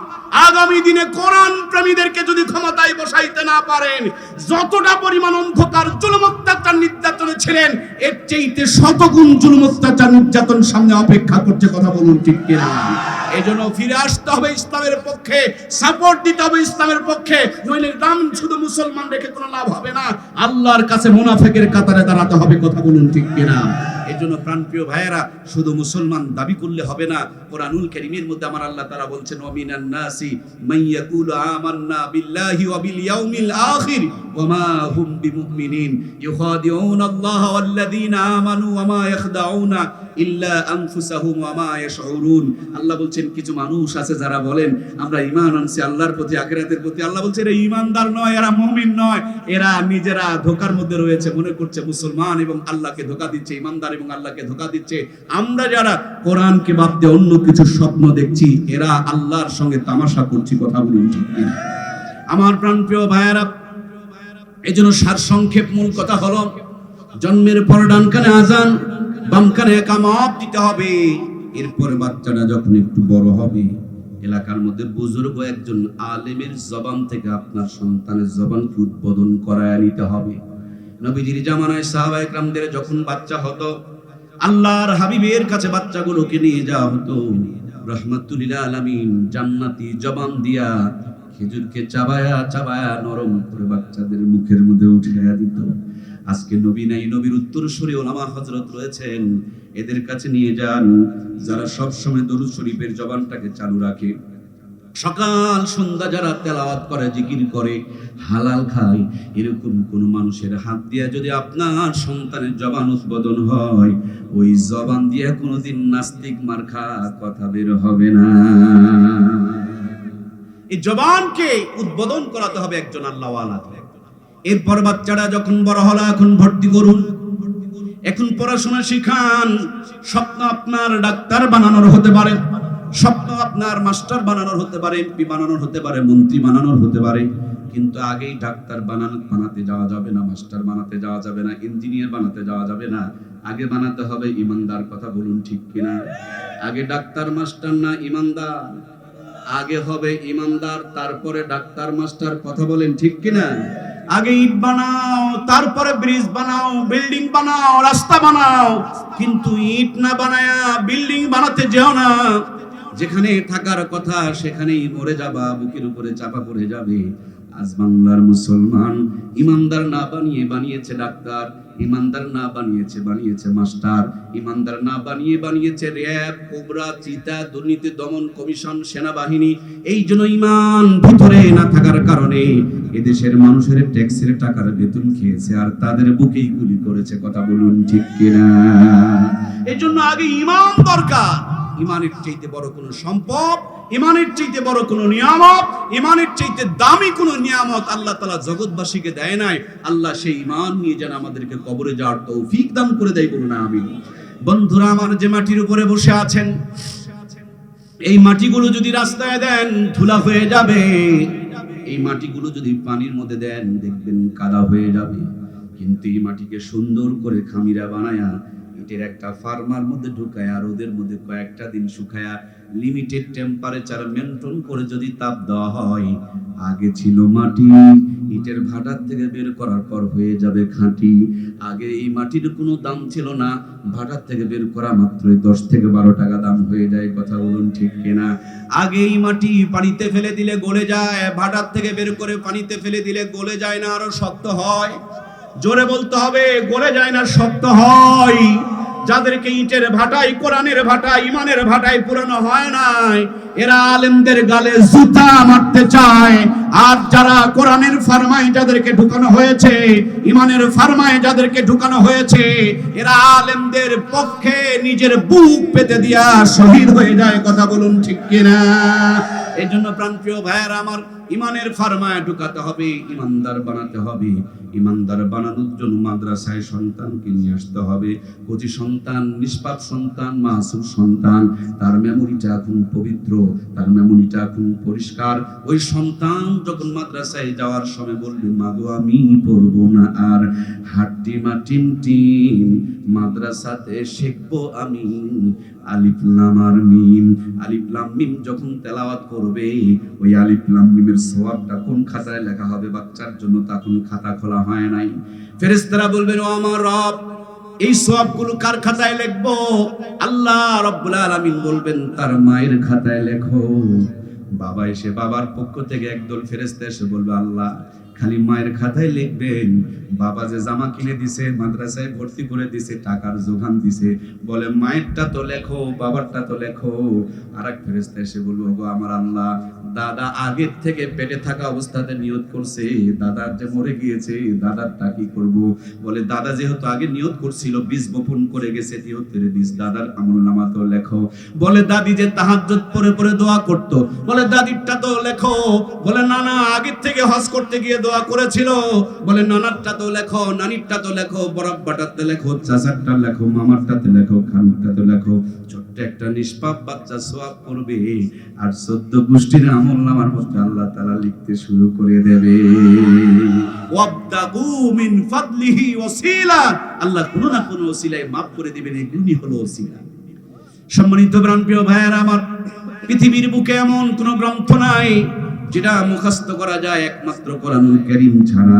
আগামী দিনে কোরআন প্রেমীদেরকে যদি ক্ষমতায় বসাইতে না পারেন, যতটা পরিমাণ অন্ধকার জুলুম অত্যাচার নির্যাতনে ছিলেন, এর চাইতে শতগুণ জুলুম অত্যাচার নির্যাতন সামনে অপেক্ষা করছে, কথা বলুন ঠিক কিনা? এজন্য ফিরে আসতে হবে ইসলামের পক্ষে, সাপোর্ট দিতে হবে ইসলামের পক্ষে, নইলে নাম শুধু মুসলমান রেখে কোনো লাভ হবে না, আল্লাহর কাছে মুনাফিকের কাতারে দাঁড়াতে হবে, কথা বলুন ঠিক কিনা? এজন্য প্রাণপ্রিয় ভাইয়েরা, শুধু মুসলমান দাবি করলে হবে না। কোরআনুল কারীমের মধ্যে আমার আল্লাহ তাআলা বলছেন, ওয়া মিনান নাসি মান ইয়াকুলু আমান্না বিল্লাহি ওয়া বিল ইয়াউমিল আখির ওয়া মা হুম বিমুমিনিন ইউখাদিউনাল্লাহা ওয়াল্লাযীনা আমানু ওয়া মা ইয়াখদাউনা ইল্লা আনফুসাহুম ওয়া মা ইয়াশউরুন। আল্লাহ বলছেন কিছু মানুষ আছে যারা বলেন আমরা ঈমান আনছি আল্লাহর প্রতি, আখিরাতের প্রতি, আল্লাহ বলছে এরা ঈমানদার নয়, এরা মুমিন নয়, এরা নিজেরা ধোঁকার মধ্যে রয়েছে, মনে করছে মুসলমান এবং আল্লাহকে ধোঁকা দিচ্ছে, ঈমানদার এবং আল্লাহকে ধোঁকা দিচ্ছে। আমরা যারা কোরআনকে বাদ দিয়ে অন্য কিছু স্বপ্ন দেখছি, এরা আল্লাহর সঙ্গে তামাশা করছি, কথা বলুন ঠিক কিনা? আমার প্রাণপ্রিয় ভাইয়েরা, এজন্য সারসংক্ষেপ মূল কথা হলো, জন্মের পর ডান কানে আজান, বাম কানে ইকামত দিতে হবে। এরপরে বাচ্চাটা যখন একটু বড় হবে, এলাকার মধ্যে বুজুর্গ একজন আলেমের জবান থেকে আপনার সন্তানের জবানকে উদ্বোধন করায় নিতে হবে। নবীজির জামানায় সাহাবায়ে কেরামদের যখন বাচ্চা হতো, আল্লাহর হাবিবের কাছে বাচ্চাগুলোকে নিয়ে যাওয়া হতো, রাহমাতুল লিল আলামিন জান্নাতি জবান দিয়া খেজুরকে চাবায়া চাবায়া নরম করে বাচ্চাদের মুখের মধ্যে উঠাইয়া দিত। আজকে নবী নাই, নবীর উত্তরসূরি ওলামা হযরত রয়েছেন, এদের কাছে নিয়ে যান, যারা সব সময় দরুদ শরীফের জবানটাকে চালু রাখে, সকাল সন্ধ্যা যারা তেলাওয়াত করে, জিকির করে, হালাল খায়, এরকম কোন মানুষের হাত দিয়ে যদি আপনার সন্তানের জবান উদ্বোধন হয়, ওই জবান দিয়ে কোনোদিন নাস্তিক মার্কা কথা বের হবে না। এই জবানকে উদ্বোধন করাতে হবে একজন আল্লাহওয়ালা। এরপর বাচ্চারা যখন বড় হলো, এখন ভর্তি করুন, এখন পড়াশোনা শিখান। স্বপ্ন আপনার ডাক্তার বানানোর হতে পারে, স্বপ্ন আপনার মাস্টার বানানোর হতে পারে, এমপি বানানোর হতে পারে, মন্ত্রী বানানোর হতে পারে, কিন্তু আগেই ডাক্তার বানাতে যাওয়া যাবে না, মাস্টার বানাতে যাওয়া যাবে না, ইঞ্জিনিয়ার বানাতে যাওয়া যাবে না। আগে বানাতে হবে ইমানদার, কথা বলুন ঠিক কিনা? আগে ডাক্তার মাস্টার না ইমানদার? আগে হবে ইমানদার, তারপরে ডাক্তার মাস্টার, কথা বলেন ঠিক কিনা? আগে ইট বানাও, তারপরে ব্রিজ বানাও, বিল্ডিং বানাও, রাস্তা বানাও, কিন্তু ইট না বানায়া বিল্ডিং বানাতে যেও না। যেখানে থাকার কথা সেখানেই মরে যাবা, বুকের উপরে চাপা পড়ে যাবে। আজ বাংলার মুসলমান ইমানদার না বানিয়ে বানিয়েছে ডাক্তার, ইমানদার না বানিয়েছে মাস্টার, ইমানদার না বানিয়েছে র‍্যাব, কোবরা, চিতা, দুর্নীতি দমন কমিশন, সেনাবাহিনী। এই জন্য ইমান ভিতরে না থাকার কারণে এদেশের মানুষের ট্যাক্সের টাকার বেতন খেয়েছে আর তাদের বুকেই গুলি করেছে, কথা বলুন ঠিক কিনা? এই জন্য আগে ইমান দরকার। ইমানের চাইতে বড় কোনো সম্পদ, ইমানের চাইতে বড় কোনো নিয়ামত, ইমানের চাইতে দামি কোনো নিয়ামত আল্লাহ তাআলা জগৎবাসীকে দেয় নাই। আল্লাহ সেই ইমান নিয়ে যেন আমাদেরকে কবরে যাওয়ার তৌফিক দান করে দেয়, বলুন আমিন। বন্ধুরা আমার, যে মাটির উপরে বসে আছেন, এই মাটিগুলো যদি রাস্তায় দেন ধুলা হয়ে যাবে, এই মাটিগুলো যদি পানির মধ্যে দেন দেখবেন কাদা হয়ে যাবে। কিন্তু এই মাটিকে সুন্দর করে খামিরা বানায়া ইটের একটা ফার্মার মধ্যে ঢুকায় আর ওদের মধ্যে কয়েকটা দিন শুকায়া লিমিটেড টেম্পারেচার মেনটেন করে যদি তাপ দেওয়া হয়, আগে ছিল মাটি, ইটের ভাটার থেকে বের করার পর হয়ে যাবে খাঁটি। আগে এই মাটির কোনো দাম ছিল না, ভাটার থেকে বের করা মাত্রই 10 থেকে 12 টাকা দাম হয়ে যায়। কথা বলুন ঠিক কিনা? আগে এই মাটি পানিতে ফেলে দিলে গলে যায়, ভাটার থেকে বের করে পানিতে ফেলে দিলে গলে যায় না, আরো শক্ত হয়। জোরে বলতে হবে, গলে যায় না, শক্ত হয়। যাদেরকে ইটের ভাটায়, কোরআনের ভাটায়, ইমানের ভাটায় পুরানো হয় নাই, এরা আলেমদের গালে জুতা মারতে চায়। আর যারা কোরআনের ফারমায় যাদেরকে ঢুকানো হয়েছে, ইমানের ফারমায় যাদেরকে ঢুকানো হয়েছে, এরা আলেমদের পক্ষে নিজের বুক পেতে দিয়া শহীদ হয়ে যায়। কথা বলুন ঠিক কিনা? এই জন্য প্রাণপ্রিয় ভাইয়েরা আমার, ইমানের ফারমায় ঢুকাতে হবে, ইমানদার বানাতে হবে। ইমানদার বানানোর জন্য মাদ্রাসায় সন্তানকে নিয়ে আসতে হবে। কচি সন্তান, নিষ্পাপ সন্তান, মাসুম সন্তান, তার মেমোরিটা এখন পবিত্র, তার মেমোরিটা এখন পরিষ্কার। ওই সন্তান যখন মাদ্রাসায় যাওয়ার সময় বলবে, মা গো আমি পড়বো না আর, হাড্ডি মা টিম টিম, মাদ্রাসাতে শিখবো আমি আলিফ লাম আর মিম। আলিফ লাম মিম যখন তেলাওয়াত করবে, ওই আলিফ লাম মিমের সওয়াবটা কোন খাতায় লেখা হবে বাচ্চার জন্য, তখন খাতা খোলা হয় নাই। ফেরেশতারা বলবেন, ও আমার রব, এই সওয়াবগুলো কার খাতায় লিখবো? আল্লাহ রাব্বুল আলামিন বলবেন, তার মায়ের খাতায় লেখো। বাবা এসে, বাবার পক্ষ থেকে একদল ফেরেশতা এসে বলবে, আল্লাহ খালি মায়ের খাতায় লিখবেন, বাবা যে জামা কিনে দিছে, মাদ্রাসায় ভর্তি করে দিছে, টাকার যোগান দিছে, বলে মায়েরটা তো লেখো, বাবারটা তো লেখো। আরেক ফেরেশতা এসে বলবো, গো আমার আল্লাহ, দাদা আগের থেকে পেটে থাকা অবস্থাতে নিয়ত করছে, দাদার যে মরে গিয়েছে, দাদারটা কি করব? বলে দাদা যেহেতু আগে নিয়ত করছিল, বীজ বপন করে গেছে, নিয়তের বীজ দাদার আমলনামা তো লেখো। বলে দাদি যে তাহাজ্জুদ পড়ে পড়ে দোয়া করত, বলে দাদিরটা তো লেখো। বলে নানা আগের থেকে হজ করতে গিয়ে দোয়া করেছিল, বলে নানারটা তো লেখো, নানিরটা তো লেখো, বড়াব্বাটাতে লেখো, চাচারটা লেখো, মামারটাতে লেখো, খালুরটাতে লেখো। ছোট্ট একটা নিষ্পাপ বাচ্চা সওয়াব করবে, আর 14 গোষ্ঠীর আমলনামার মধ্যে আল্লাহ তাআলা লিখতে শুরু করে দেবে। ওয়াবদাগু মিন ফাদলিহি ওয়াসিলা, আল্লাহ কোনো না কোনো ওসিলায় মাফ করে দিবেন, এগুলি হলো ওসিলা। সম্মানিত প্রাণপ্রিয় ভাইয়েরা আমার, পৃথিবীর বুকে এমন কোন গ্রন্থ নাই যেটা মুখস্থ করা যায় একমাত্র কোরআনুল কারীম ছাড়া।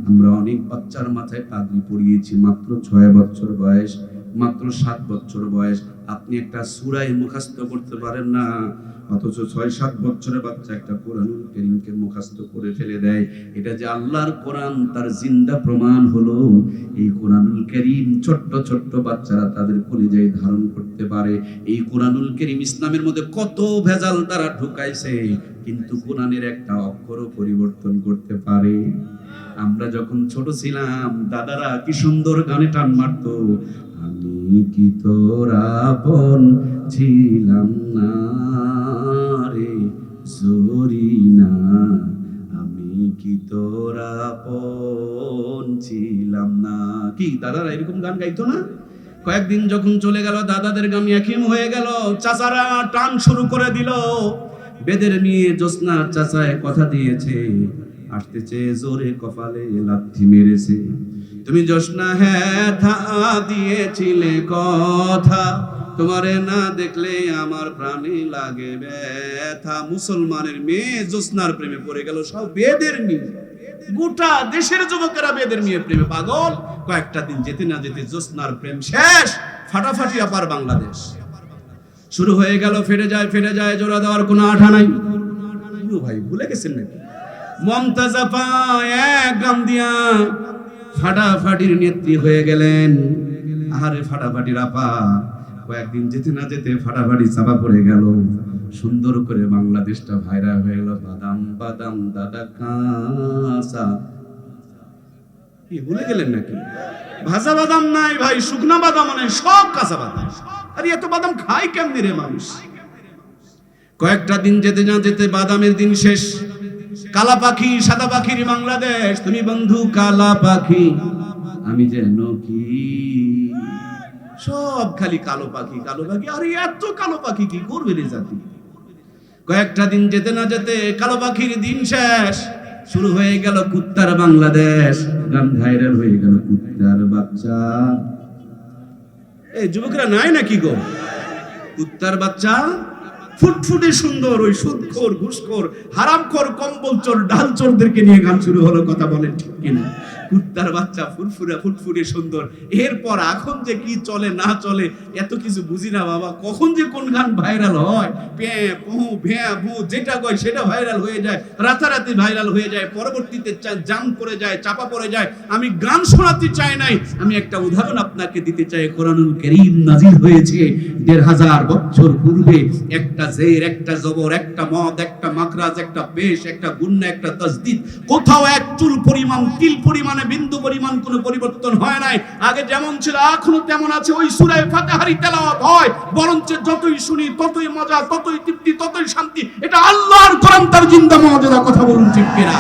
আমরা অনেক বাচ্চার মাথায় পাগড়ি পরিয়েছি, মাত্র 6 বছর বয়স, মাত্র 7 বছর বয়স। আপনি একটা সূরা মুখস্থ করতে পারেন না, অথচ 6-7 বছরের বাচ্চা একটা কোরআনুল কারীমকে মুখস্থ করে ফেলে দেয়। এটা যে আল্লাহর কোরআন, তার জিন্দা প্রমাণ হলো এই কোরআনুল কারীম। ছোট্ট ছোট্ট বাচ্চারা তাদের কলিজায় ধারণ করতে পারে। এই কোরআনুল কারীম ইসলামের মধ্যে কত ভেজাল তারা ঢুকাইছে, কিন্তু কোরআনের একটা অক্ষরও পরিবর্তন করতে পারে। আমরা যখন ছোট ছিলাম, দাদারা কি সুন্দর গানে টান মারতো, আমি কি তোর আপন ছিলাম না রে জরিনা, আমি কি তোর আপন ছিলাম না। কি দাদারা এরকম গান গাইতো না? কয়েকদিন যখন চলে গেল, দাদাদের গান একই হয়ে গেল, চাচারা টান শুরু করে দিল। বেদের মেয়ে জ্যোৎস্না চাচায় কথা দিয়েছে, আসতেছে জোরে কপালে লাথি মেরেছে। তুমি জ্যোৎস্না হ্যাঁ থা দিয়েছিলে কথা, তোমারে না দেখলে আমার প্রাণে লাগে ব্যথা। মুসলমানের মেয়ে জ্যোৎস্নার প্রেমে পড়ে গেল, সব বেদের মেয়ে। গোটা দেশের যুবকেরা বেদের মেয়ে প্রেমে পাগল। কয়েকটা দিন যেতে না যেতে জ্যোৎস্নার প্রেম শেষ, ফাটাফাটি আপার বাংলাদেশ শুরু হয়ে গেল। ফেটে যায়, জোড়া দেওয়ার কোনো আঠা নাই। ভাই ভুলে গেছেন নাকি? মমতাজ আপা এক গান দিয়া ফাটাফাটির নেত্রী হয়ে গেলেন। আহারে ফাটাফাটির আপা, কয়েকদিন যেতে না যেতে ফাটাফাটি চাপা পড়ে গেল। সুন্দর করে বাংলাদেশটা ভাইরাল হয়ে গেল। বাদাম বাদাম দাদা কাঁচা, কি ভুলে গেলেন নাকি? ভাজা বাদাম নাই ভাই, শুকনা বাদাম নাই, সব কাঁচা বাদাম। আরে এত বাদাম খায় কেমনি রে মানুষ? কয়েকটা দিন যেতে না যেতে বাদামের দিন শেষ। কালা পাখি সাদা পাখির বাংলাদেশ, তুমি বন্ধু কালা পাখি, আমি যেন কি, সব খালি কালো পাখি কালো পাখি। আরে এত কালো পাখি কি করবে রে জাতি? কয়েকটা দিন যেতে না যেতে কালো পাখির দিন শেষ, শুরু হয়ে গেল কুত্তার বাংলাদেশ। গান ভাইরাল হয়ে গেল, কুত্তার বাচ্চা। এই যুবকরা নাই নাকি গো? কুত্তার বাচ্চা ফুটফুটে সুন্দর ওই সুদখোর, ঘুষখোর, হারামখোর, কম্বলচোর, ডালচোরদেরকে নিয়ে গান শুরু হলো। কথা বলেন ঠিক কিনা? কুত্তার বাচ্চা ফুরফুরা, ফুটফুটে সুন্দর। এরপর এখন যে কি চলে না চলে এত কিছু বুঝি না বাবা। কখন যে কোন গান ভাইরাল হয়, প্যাঁ পু ভ্যাঁ ভু যেটা কয় সেটা ভাইরাল হয়ে যায়, রাতারাতি ভাইরাল হয়ে যায়, পরবর্তীতে জাম করে যায়, চাপা পড়ে যায়। আমি গান শোনাতে চাই নাই, আমি একটা উদাহরণ আপনাকে দিতে চাই। কোরআনুল কারীম নাজিল হয়েছে ১৫০০ বছর পূর্বে। একটা জের, একটা জবর, একটা মদ, একটা মাখরাজ, একটা পেশ, একটা গুন্না, একটা তাসদীদ, কোথাও এক চুল পরিমাণ, তিল পরিমাণে, বিন্দু পরিমাণ কোনো পরিবর্তন হয় নাই। আগে যেমন ছিল এখনো তেমন আছে। ওই সূরা ফাতিহারই তেলাওয়াত হয়, বরঞ্চ যতই শুনি ততই মজা, ততই তৃপ্তি, ততই শান্তি। এটা আল্লাহর কোরআন, তার জিন্দা মুআজিজা। কথা বলুন ঠিক কিনা?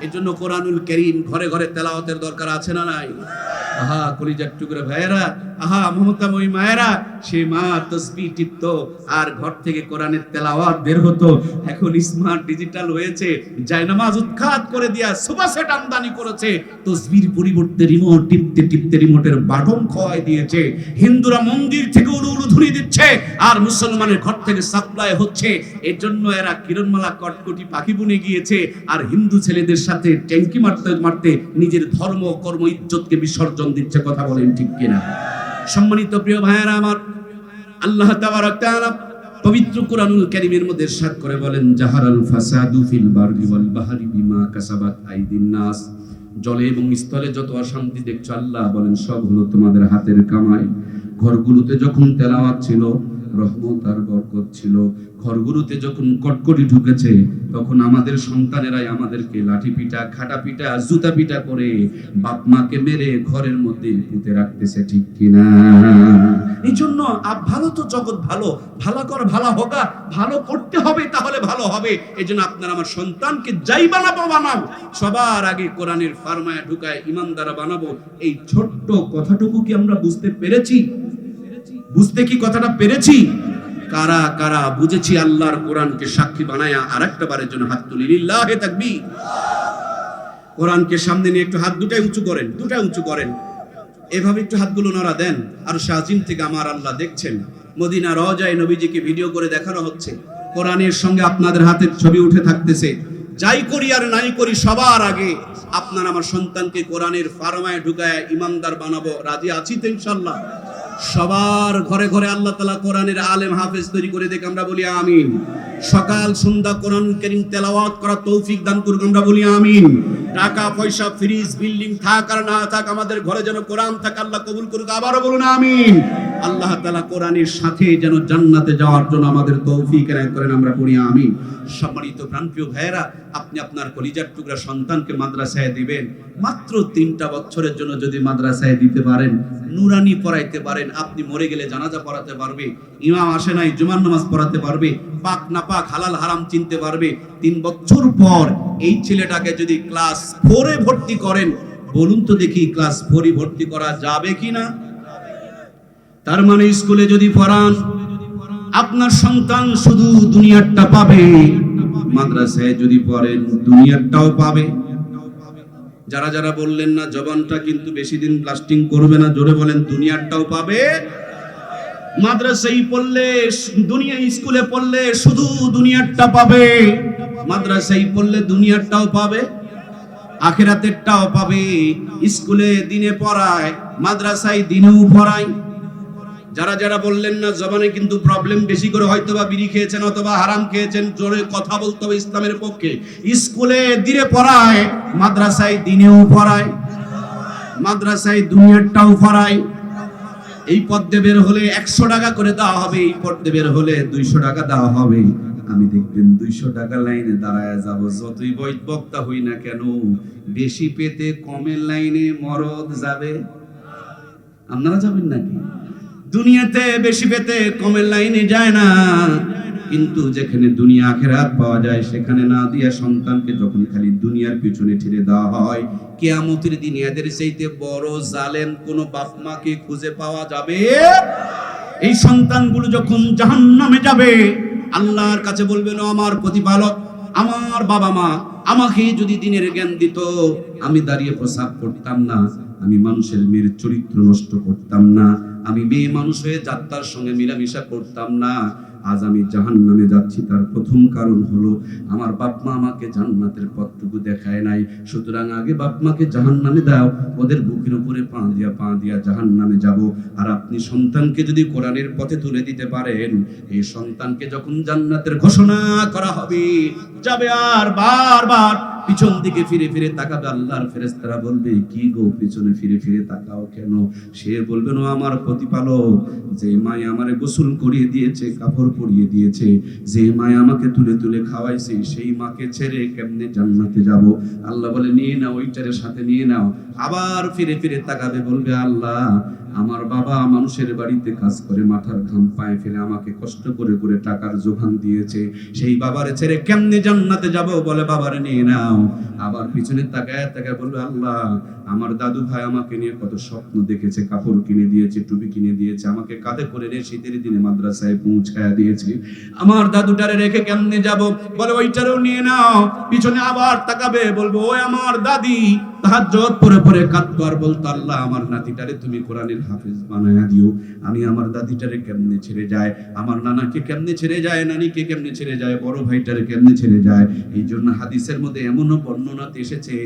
এজন্য কোরআনুল কারীম ঘরে ঘরে তেলাওয়াতের দরকার আছে না নাই? আহা কলিজার টুকরা ভাইয়েরা, আহা মমতাময়ী মায়েরা, সে মা তাসবিহ টিপত আর ঘর থেকে কোরআনের তেলাওয়াত বের হতো। এখন স্মার্ট ডিজিটাল হয়েছে, জায়নামাজ উৎখাত করে দিয়া সুপার সেট আমদানি করেছে। তাসবির পরিবর্তে রিমোট টিপতে টিপতে রিমোটের বাটন খোয়াই দিয়েছে। হিন্দুরা মন্দির থেকে উলুধুনি দিচ্ছে আর মুসলমানের ঘর থেকে সাপ্লাই হচ্ছে। এর জন্য এরা কিরণমালা কটকটি পাখি বুনে গিয়েছে আর হিন্দু ছেলেদের সাথে ট্যাঙ্কি মারতে মারতে নিজের ধর্ম, কর্ম, ইজ্জতকে বিসর্জন দিচ্ছে। কথা বলেন ঠিক কিনা? সম্মানিত প্রিয় ভাইয়েরা আমার, আল্লাহ তাবারক তাআলা পবিত্র কোরআনুল কারীমের মধ্যে ইরশাদ করে বলেন, জাহারাল ফাসাদু ফিল বাররি ওয়াল বাহরি বিমা কাসাবাত আইদিন নাস। জলে এবং স্থলে যত অশান্তি দেখছো, আল্লাহ বলেন সব হলো তোমাদের হাতের কামাই। ঘরগুলোতে যখন তেলাওয়াত ছিল, রহমত আর বরকত ছিল। ঘরগুলোতে যখন কটকটি ঢুকেছে, তখন আমাদের সন্তানেরাই আমাদেরকে লাঠি পিটা, খাটা পিটা, জুতা পিটা করে বাপ মাকে মেরে ঘরের মধ্যে পুঁতে রাখতেছে। ঠিক কিনা? এই জন্য ভালো তো জগৎ ভালো, ভালো কর ভালো হোগা, ভালো করতে হবে, তাহলে ভালো হবে। এই জন্য আপনারা আমার সন্তানকে যাই বানাবো বানাও, সবার আগে কোরআনের ফারমায়া ঢুকায় ইমানদারা বানাবো। এই ছোট্ট কথাটুকু কি আমরা বুঝতে পেরেছি? বুঝতে কি কথাটা পেরেছি? কারা কারা বুঝেছি আল্লাহর কোরআনকে সাক্ষী বানায়া আরেকটা বারের জন্য হাত তুলি, লিল্লাহি তাকবীর। কোরআনকে সামনে নিয়ে একটু হাত দুটাই উঁচু করেন, দুটাই উঁচু করেন, এভাবে একটু হাতগুলো নড়া দেন। আর শাহজিম থেকে আমার আল্লাহ দেখছেন, মদিনা রওজায় নবীজিকে ভিডিও করে দেখানো হচ্ছে। কোরআনের সঙ্গে আপনাদের হাতের ছবি উঠে থাকতেছে। যাই করি আর নাই করি, সবার আগে আপনার আমার সন্তানকে কোরআনের ফারমায় ঢুকায় ইমানদার বানাবো। রাজি আছি তো ইনশাআল্লাহ? সবার ঘরে ঘরে আল্লাহ তাআলা কোরআনের আলেম হাফেজ তৈরি করে দেখ, আমরা বলি আমিন। সকাল সন্ধ্যা কোরআনুল কারীম তেলাওয়াত করার তৌফিক দান করুক, আমরা বলি আমিন। টাকা পয়সা, ফ্রিজ, বিল্ডিং থাক আর না থাক, আমাদের ঘরে যেন কোরআন থাকে, আল্লাহ কবুল করুক, আবারও বলুন আমিন। আল্লাহ তাআলা কোরআনের সাথে যেন জান্নাতে যাওয়ার জন্য আমাদের তৌফিক এনায়েত করেন, আমরা পড়ি আমিন। সম্মানিত প্রাণপ্রিয় ভাইয়েরা, আপনি আপনার কলিজার টুকরা সন্তানকে মাদ্রাসায় দিবেন, মাত্র 3টা বছরের জন্য যদি মাদ্রাসায় দিতে পারেন, নুরানি পড়াইতে পারেন, আপনি মরে গেলে জানাজা পড়াতে পারবে, ইমাম আসে নাই জুমার নামাজ পড়াতে পারবে, পাক না পাক, হালাল হারাম চিনতে পারবে। 3 বছর পর এই ছেলেটাকে যদি ক্লাস 4-এ ভর্তি করেন, বলুন তো দেখি ক্লাস 4-এ ভর্তি করা যাবে কিনা? তার মানে স্কুলে যদি পড়ান, আপনার সন্তান শুধু দুনিয়ারটা পাবে, মাদ্রাসায় যদি পড়েন দুনিয়ারটাও পাবে। যারা যারা বললেন না জবানটা কিন্তু বেশি দিন লাস্টিং করবে না, জোরে বলেন দুনিয়ারটাও পাবে। মাদ্রাসায় পড়লে, দুনিয়া স্কুলে পড়লে শুধু দুনিয়ারটা পাবে, মাদ্রাসায় পড়লে দুনিয়ারটাও পাবে, আখিরাতেরটাও পাবে। স্কুলে দিনে পড়ায়, মাদ্রাসায় দিনেও পড়ায়। যারা যারা বললেন না জবানে কিন্তু প্রবলেম বেশি করে, হয়তোবা বিড়ি খেয়েছেন অথবা হারাম খেয়েছেন, জোরে কথা বলতে হবে ইসলামের পক্ষে। স্কুলে দিনে পড়ায়, মাদ্রাসায় দিনেও পড়ায়, মাদ্রাসায় দুনিয়ারটাও পড়ায়। এই পথে বের হলে 100 টাকা করে দেওয়া হবে, এই পথে বের হলে 200 টাকা দেওয়া হবে। আমি দেখবেন 200 টাকা লাইনে দাঁড়ায় যাব, যতই বক্তা হই না কেন, বেশি পেতে কমের লাইনে মরদ যাবে। আপনারা যাবেন নাকি? দুনিয়াতে বেশি পেতে কমের লাইনে যায় না, কিন্তু যেখানে দুনিয়া আখিরাত পাওয়া যায় সেখানে না দিয়া সন্তানকে যখন খালি দুনিয়ার পিছনে ঠেলে দেওয়া হয়, কিয়ামতের দিন এদের চাইতে বড় জালেম কোন বাপ মাকে খুঁজে পাওয়া যাবে? এই সন্তানগুলো যখন জাহান্নামে যাবে, আল্লাহর কাছে বলবেন, আমার প্রতিপালক, আমার বাবা মা আমাকে যদি দিনের জ্ঞান দিত, আমি দাঁড়িয়ে প্রসাব করতাম না, আমি মানুষের মেয়ের চরিত্র নষ্ট করতাম না, আমি মেয়ে মানুষ হয়ে যাত্রার সঙ্গে মিলামিশা করতাম না, আজ আমি জাহান্নামে যাচ্ছি তার প্রথম কারণ হলো আমার বাপ মা আমাকে জান্নাতের পথটুকু দেখায় নাই। সুতরাং আগে বাপ মাকে জাহান্নামে দাও, ওদের বুকের উপরে পা দিয়া জাহান্নামে যাব। আর আপনি সন্তানকে যদি কোরআনের পথে তুলে দিতে পারেন, এই সন্তানকে যখন জান্নাতের ঘোষণা করা হবে, যাবে আর বারবার পিছন দিকে ফিরে ফিরে তাকাবে। আল্লাহর ফেরেশতারা বলবে, কি গো পিছনে ফিরে ফিরে তাকাও কেন? সে বলবে, ও আমার প্রতিপালক, যে মায়ে আমারে গোসল করিয়ে দিয়েছে, কাপড় পরিয়ে দিয়েছে, যে মায়ে আমাকে তুলে তুলে খাওয়াইছে, সেই মাকে ছেড়ে কেমনে জান্নাতে যাব? আল্লাহ বলে, নিয়ে নাও, ওইটারে সাথে নিয়ে নাও। আবার ফিরে ফিরে তাকাবে, বলবে, আল্লাহ আমার বাবা মানুষের বাড়িতে কাজ করে মাথার ঘাম পায়ে ফেলে আমাকে কষ্ট করে করে টাকার যোগান দিয়েছে, সেই বাবারে ছেড়ে কেমনে জান্নাতে যাব? বলে, বাবারে নিয়ে নাও। আবার পিছনে তাকায় তাকায় বলবে, আল্লাহ আমার দাদু ভাই আমাকে নিয়ে কত স্বপ্ন দেখেছে, কাপড় কিনে দিয়েছে, টুপি কিনে দিয়েছে, আমাকে কাঁধে করে নিয়ে শীতের দিনে মাদ্রাসায় পৌঁছায়া দিয়েছে, আমার দাদুটারে রেখে কেমনে যাব? বলে, ওইটারও নিয়ে নাও। পিছনে আবার তাকাবে, বলবো, ওই আমার দাদি তাহাজ্জুদ পড়ে পড়ে কাঁদতো আর বলতো, আল্লাহ আমার নাতিটারে তুমি কোরআনের হাফেজ বানায়া দিও। আমি আমার দাদিটারে কেমনে ছেড়ে যায়, আমার নানাকে কেমনে ছেড়ে যায়, নানিকে কেমনে ছেড়ে যায়, বড় ভাইটারে কেমনে ছেড়ে যায়। এই জন্য হাদিসের মধ্যে এমনও বর্ণনাতে এসেছে,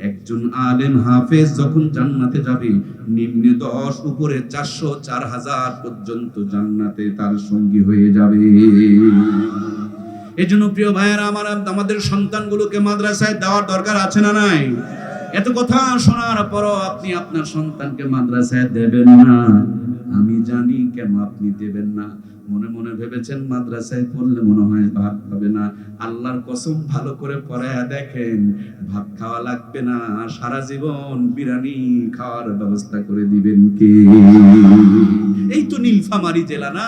একজন আলেম হাফেজ যখন জান্নাতে যাবে, নিম্নে 10 উপরে 400 4000 পর্যন্ত জান্নাতে তার সঙ্গী হয়ে যাবে। এই জন্য প্রিয় ভাইয়েরা, আমাদের সন্তানগুলোকে মাদ্রাসায় দেওয়ার দরকার আছে না নাই? এত কথা শোনার পরও আপনি আপনার সন্তানকে মাদ্রাসায় দেবেন না। আমি জানি কেন আপনি দেবেন না। মনে মনে ভেবেছেন মাদ্রাসায় পড়লে মনে হয় ভাত খাবে না। আল্লাহর কসম, ভালো করে পড়ায়া দেখেন, ভাত খাওয়া লাগবে না, সারা জীবন বিরিয়ানি খাওয়ার ব্যবস্থা করে দিবেন কে? এই তো নীলফামারী জেলা না,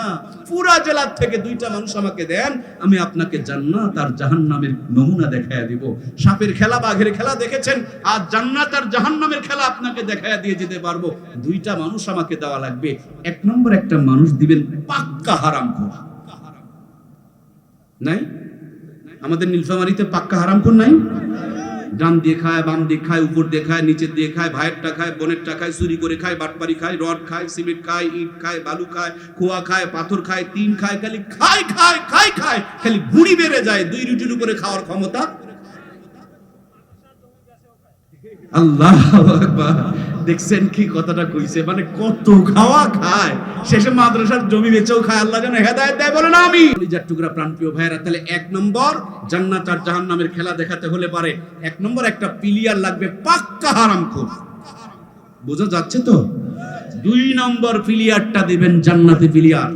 পুরা জেলার থেকে 2টা মানুষ আমাকে দেন, আমি আপনাকে জান্নাত আর জাহান্নামের নমুনা দেখায়া দিব। সাপের খেলা, বাঘের খেলা দেখেছেন, আর জান্নাত আর জাহান্নামের খেলা আপনাকে দেখায়া দিয়ে যেতে পারবো। 2টা মানুষ আমাকে দেওয়া লাগবে। 1 নম্বর একটা মানুষ দিবেন পাক্কা হারামখোর। নাই? আমাদের নীলফামারীতে পাক্কা হারামখোর নাই? ডান দিয়ে খায়, বাম দিয়ে খায়, উপর দিয়ে খায়, নিচের দিয়ে খায়, ভাইয়েরটা খায়, বোনেরটা খায়, চুরি করে খায়, বাটপারি খায়, রড খায়, সিমেন্ট খায়, ইট খায়, বালু খায়, খোয়া খায়, পাথর খায়, টিন খায়, খালি খায় খায় খায় খায়, খালি ভুঁড়ি বেড়ে যায়। 2 রুটির উপরে খাওয়ার ক্ষমতা। আল্লাহু আকবার। দেখছেন কি কথাটা কইছে, মানে কত খাওয়া খায়, শেষে মাদ্রাসার জমি বেচেও খায়। আল্লাহ যেন হেদায়েত দেয়, বলেন আমিন। কলিজার টুকরা প্রাণপ্রিয় ভাইরা, তাহলে 1 নম্বর জান্নাত আর জাহান্নামের খেলা দেখাতে হলে পারে 1 নম্বর একটা প্লেয়ার লাগবে, পাক্কা হারামখোর। বোঝা যাচ্ছে তো? 2 নম্বর প্লেয়ারটা দিবেন জান্নাতি প্লেয়ার,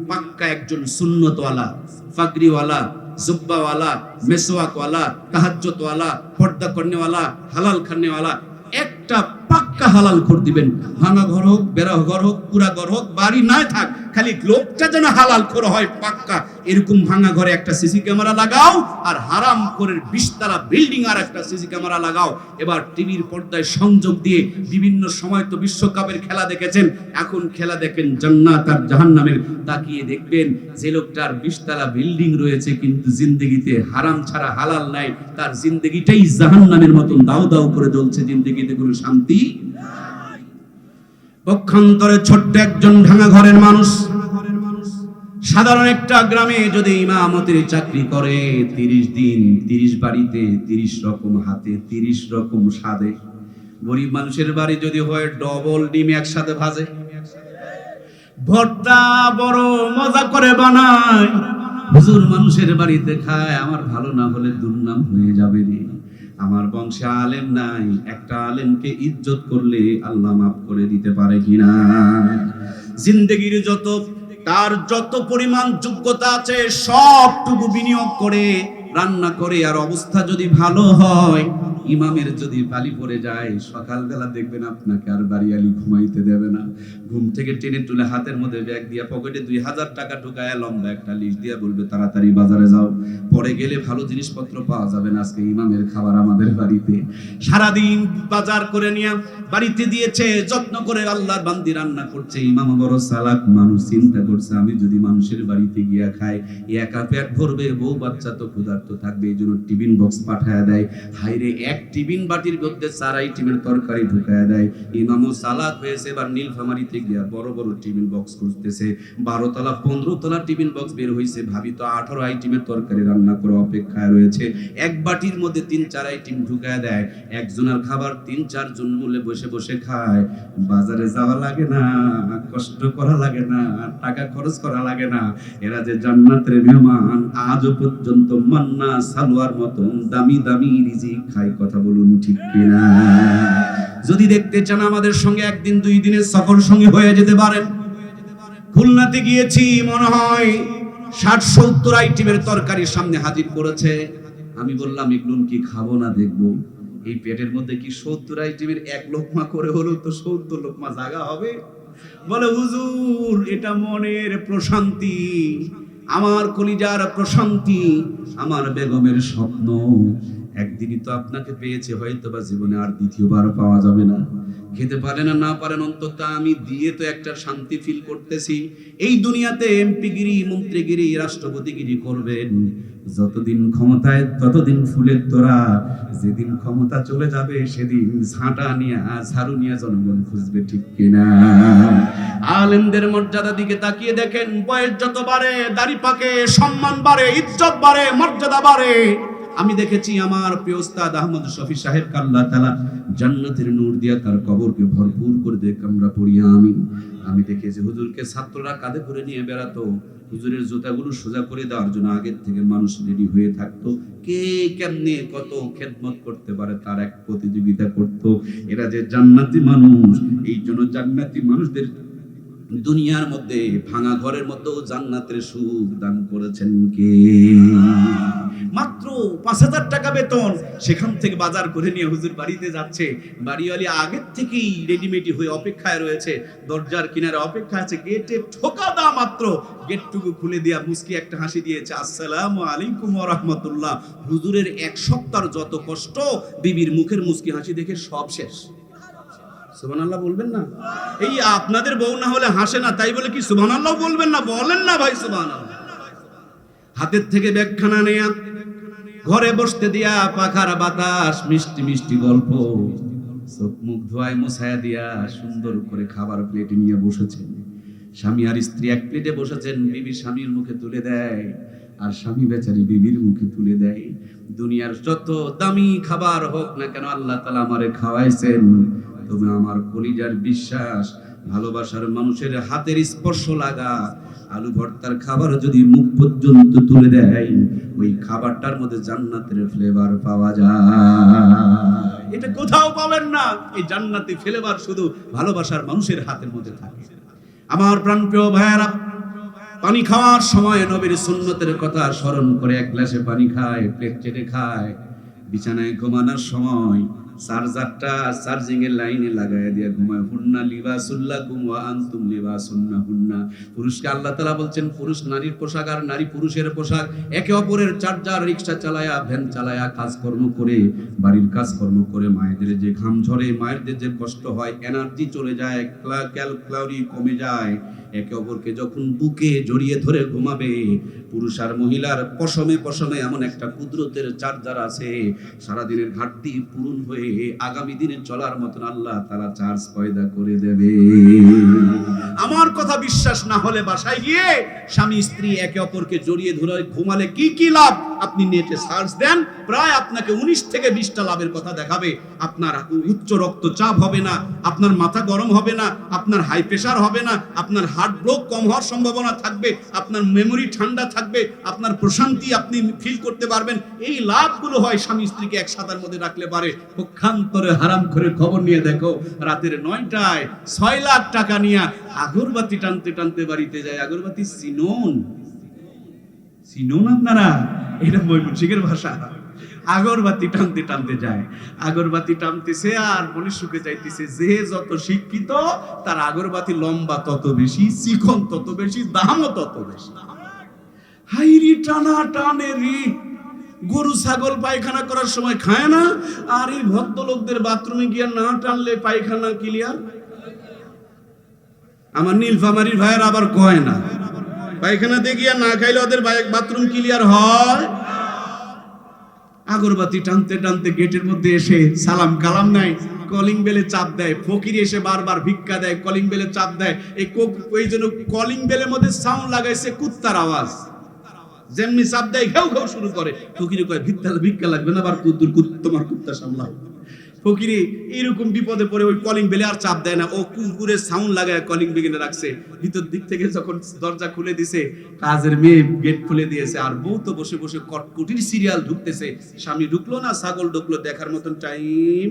পাক্কা একজন সুন্নতওয়ালা, ফাগরিওয়ালা, জুব্বাওয়ালা, মেসওয়াকওয়ালা, তাহাজ্জুদওয়ালা, পর্দা করনেওয়ালা, হালাল খানেওয়ালা। একটা পাক্কা হালাল খোর দিবেন। ভাঙা ঘর হোক, বেড়া ঘর হোক, পুরা ঘর হোক, বাড়ি নাই থাক, খালি লোকটা যেন হালাল খোর হয় পাক্কা। এরকম ভাঙা ঘরে একটা সিসি ক্যামেরা লাগাও, আর হারাম খোরের 20 তলা বিল্ডিং আর একটা সিসি ক্যামেরা লাগাও। এবার টিভির পর্দায় সংযোগ দিয়ে বিভিন্ন সময় তো বিশ্বকাপের খেলা দেখেছেন, এখন খেলা দেখেন জান্নাত আর জাহান্নামের। তাকিয়ে দেখবেন যে লোকটার 20 তলা বিল্ডিং রয়েছে কিন্তু জিন্দেগিতে হারাম ছাড়া হালাল নাই, তার জিন্দেগিটাই জাহান্নামের মতন দাউ দাউ করে জ্বলছে, জিন্দেগিতে কোনো শান্তি। পক্ষান্তরে ছোট্ট একজন ভাঙা ঘরের মানুষ, সাধারণ একটা গ্রামে যদি ইমামতির চাকরি করে, 30 দিন 30 বাড়িতে 30 রকম হাতে 30 রকম স্বাদে। গরিব মানুষের বাড়ি যদি হয় ডবল ডিম একসাথে ভাজে, ভর্তা বড় মজা করে বানায়, হুজুর মানুষের বাড়িতে খায়, আমার ভালো না হলে দুর্নাম হয়ে যাবে রে। আমার বংশে আলেম নাই, একটা আলেমকে ইজ্জত করলে আল্লাহ মাফ করে দিতে পারে কিনা? জিন্দেগির তার যত পরিমাণ যোগ্যতা আছে সবটুকু বিনিয়োগ করে রান্না করে, আর অবস্থা যদি ভালো হয়, ইমামের যদি বালি পড়ে যায়, সকালবেলা দেখবেন আপনাকে আর বাড়িয়ালি ঘুমাইতে দেবে না। ঘুম থেকে টেনে তুলে হাতের মধ্যে ব্যাগ দিয়া পকেটে 2000 টাকা ঢুকায় লম্বা একটা লিস্ট দিয়া বলবে, তাড়াতাড়ি বাজারে যাও, পরে গেলে ভালো জিনিসপত্র পাওয়া যাবে না, আজকে ইমামের খাবার আমাদের বাড়িতে। সারাদিন বাজার করে নিয়ে বাড়িতে দিয়েছে, যত্ন করে আল্লাহর বান্দি রান্না করছে। ইমাম বড় চালাক মানুষ, চিন্তা করছে আমি যদি মানুষের বাড়িতে গিয়া খাই, একা পেট ভরবে, বউ বাচ্চা তো ক্ষুধার্ত থাকবে, এই জন্য টিফিন বক্স পাঠায় দেয়। হাইরে, 1 এক টিফিন বাটির মধ্যে 4 আইটেমের তরকারি ঢুকায় দেয়। ইমামও সালাত হয়েছে, এবার নীলফামারীতে গিয়া বড় বড় টিফিন বক্স খুঁজতেছে, 12 তলা 15 তলা টিফিন বক্স বের হয়েছে, ভাবি তো 18 আইটেমের তরকারি রান্না করে অপেক্ষায় রয়েছে, এক বাটির মধ্যে 3-4 আইটেম ঢুকায় দেয়, একজনের খাবার 3-4 জন মিলে বসে বসে খায়। বাজারে যাওয়া লাগে না, কষ্ট করা লাগে না, টাকা খরচ করা লাগে না। এরা যে জান্নাতের মেহমান, আজও পর্যন্ত মান্না সালোয়ার মতন দামি দামি রিজিক খায়। কথা বলুন ঠিক কিনা? যদি দেখতে চান আমাদের সঙ্গে একদিন 2 দিনের সফর সঙ্গে হয়ে যেতে পারেন। খুলনাতে গিয়েছি, মনে হয় 60-70 আইটেমের তরকারি সামনে হাজির করেছে। আমি বললাম এগুলো কি খাবো না দেখবো, এই পেটের মধ্যে কি 70 আইটেমের এক লোকমা করে হলো তো 70 লোকমা জায়গা হবে? বলে হুজুর এটা মনের প্রশান্তি, আমার কলিজার প্রশান্তি, আমার বেগমের স্বপ্ন। একদিনই তো আপনাকে পেয়েছে, হয়তো বা জীবনে আর দ্বিতীয়বার পাওয়া যাবে না। খেতে পারেন না না পারেন, অন্তত আমি দিয়ে তো একটা শান্তি ফিল করতেছি। এই দুনিয়াতে এমপিগিরি, মন্ত্রীগিরি, রাষ্ট্রপতিগিরি করবেন, যতদিন ক্ষমতায় ততদিন ফুলের তোড়া, যেদিন ক্ষমতা চলে যাবে সেদিন ঝাঁটা নিয়ে ঝাড়ু নিয়ে জনগণ খুঁজবে। ঠিক কিনা? আলেমদের মর্যাদা দিকে তাকিয়ে দেখেন, বয়স যত বাড়ে দাড়ি পাকে, সম্মান বাড়ে, ইজ্জত বাড়ে, মর্যাদা বাড়ে। আমি দেখেছি আমার প্রিয় উস্তাদ আহমদ শফি সাহেবকে আল্লাহ তাআলা জান্নাতের নূর দিয়া তার কবরকে ভরপুর করে দেখ, আমরা পড়ি আমিন। আমি দেখেছি হুজুরকে ছাত্ররা কাঁধে করে নিয়ে বেড়াতো, হুজুরের জুতাগুলো সোজা করে দেওয়ার জন্য আগের থেকে মানুষ রেডি হয়ে থাকতো, কে কেমনে কত খেদমত করতে পারে তার এক প্রতিযোগিতা করত। এরা যে জান্নাতি মানুষ, এই জন্য জান্নাতি মানুষদের দুনিয়ার মধ্যে ভাঙা ঘরের মধ্যেও জান্নাতের সুখ দান করেছেন কে? মাত্র 5,000 টাকা বেতন, সেখান থেকে বাজার করে নিয়ে হুজুর বাড়িতে যাচ্ছে। বাড়িওয়ালি আগের থেকেই রেডিমেডি হয়ে অপেক্ষায় রয়েছে, দরজার কিনারে অপেক্ষা আছে, গেটে ঠোকা দাও মাত্র গেটটুকু খুলে দিয়া মুস্কি একটা হাসি দিয়েছে, আসসালামু আলাইকুম ওয়া রাহমাতুল্লাহ। হুজুরের 1 সপ্তাহের যত কষ্ট বিবির মুখের মুস্কি হাসি দেখে সব শেষ। সুবহানাল্লাহ বলবেন না? এই আপনাদের বউ না হলে হাসে না, তাই বলে কি সুবহানাল্লাহ বলবেন না? বলেন না ভাই সুবহানাল্লাহ। হাতের থেকে ব্যাগখানা নেয়া, ঘরে বসতে দিয়া পাখার বাতাস, মিষ্টি মিষ্টি গল্প, চোখ মুখ ধোয়ায় মুছায়া দিয়া সুন্দর করে খাবার প্লেটে নিয়ে বসেছেন। স্বামী আর স্ত্রী এক প্লেটে বসেছেন, বিবি স্বামীর মুখে তুলে দেয় আর স্বামী বেচারি বিবির মুখে তুলে দেয়। দুনিয়ার যত দামি খাবার হোক না কেন, আল্লাহ তাআলা আমারে খাওয়াইছেন, তবে আমার কলিজার বিশ্বাস, ভালোবাসার মানুষের হাতের স্পর্শ লাগা আলু ভর্তার খাবার যদি মুখ পর্যন্ত তুলে দেয়, ওই খাবারটার মধ্যে জান্নাতের ফ্লেভার পাওয়া যায়। এটা কোথাও পাবেন না। এই জান্নাতি ফ্লেভার শুধু ভালোবাসার মানুষের হাতের মধ্যে থাকে। আমার প্রাণপ্রিয় ভাইয়েরা, পানি খাওয়ার সময় নবীর সুন্নতের কথা স্মরণ করে এক গ্লাসে পানি খায়, প্লেট চেটে খায়। বিছানায় ঘুমানোর সময় চার্জারটা চার্জিং এর লাইনে লাগায় দিয়ে ঘুমায়। হুন্না লিবাসুল্লাকুম ওয়া আনতুম লিবাসুন্না হুন্না। পুরুষকে আল্লাহ তাআলা বলছেন পুরুষ নারীর পোশাক আর নারী পুরুষের পোশাক। একে অপরের চার্জার, রিকশা চালায়া, ভ্যান চালায়া, কাজকর্ম করে, বাড়ির কাজকর্ম করে মায়েদের যে ঘাম ঝরে, মায়েদের যে কষ্ট হয়, এনার্জি চলে যায়, ক্যালোরি কমে যায়। একে অপরকে যখন বুকে জড়িয়ে ধরে ঘুমাবে, পুরুষ আর মহিলার পশমে পশমে এমন একটা কুদরতের চার্জার আছে, সারাদিনের ঘাটতি পূরণ হয়ে আগামী দিনে চলার মতন আল্লাহ তাআলা চার্জ পয়দা করে দেবে। আমার কথা বিশ্বাস না হলে বাসায় গিয়ে স্বামী স্ত্রী একে অপরকে জড়িয়ে ধরে ঘুমালে কি কি লাভ আপনি নেটে সার্চ দেন, প্রায় আপনাকে 19 থেকে 20টা লাভের কথা দেখাবে। আপনার উচ্চ রক্তচাপ হবে না, আপনার মাথা গরম হবে না, আপনার হাই প্রেসার হবে না, আপনার হার্ট ব্লক কম হওয়ার সম্ভাবনা থাকবে, আপনার মেমোরি ঠান্ডা থাকবে, আপনার প্রশান্তি আপনি ফিল করতে পারবেন। এই লাভগুলো হয় স্বামী স্ত্রীকে এক ছাতার মধ্যে রাখলে পারে। পক্ষান্তরে হারাম করে খবর নিয়ে দেখো, রাতের 9টায় 6 লাখ টাকা নিয়ে আগরবাতি টানতে টানতে বাড়িতে যায়। আগরবাতি চিনুন আপনারা? এটা ময়মনসিংহের ভাষা। আগরবাতি টানতে টানতে যায়, আগরবাতি টানতেছে আর মনে সুখে যাইতেছে। যে যত শিক্ষিত তার আগরবাতি লম্বা তত বেশি, চিকন তত বেশি, দামও তত বেশি। হাইরি টানা টানে রে, গরু ছাগল পায়খানা করার সময় খায় না, আর এই ভদ্রলোকদের বাথরুমে গিয়ে না টানলে পায়খানা ক্লিয়ার। আমার নীলফামারীর ভাইয়ের আবার কয় না, পায়খানাতে গিয়ে না খাইলে ওদের বাথরুম ক্লিয়ার হয়। আগরবাতি টানতে টানতে গেটের মধ্যে এসে সালাম কালাম নাই, কলিং বেলে চাপ দেয়। ফকির এসে বারবার ভিক্ষা দেয়, কলিং বেলে চাপ দেয়। এই জন্য কলিং বেলের মধ্যে সাউন্ড লাগাইছে কুত্তার আওয়াজ, যেমনি চাপ দেয় ঘেউ ঘেউ শুরু করে। ফকিরে কয় ভিক্ষা লাগবে না, আবার তোমার কুত্তা সামলাও। ফকিরে এইরকম বিপদে পড়ে ওই কলিং বেলে আর চাপ দেয় না, ও কুকুরের সাউন্ড লাগায় কলিং বেলে রাখছে। ভিতর দিক থেকে যখন দরজা খুলে দিছে, কাজের মেয়ে গেট খুলে দিয়েছে, আর বউ তো বসে বসে কটকুটির সিরিয়াল ঢুকতেছে। স্বামী ঢুকলো না ছাগল ঢুকলো, দেখার মতন টাইম।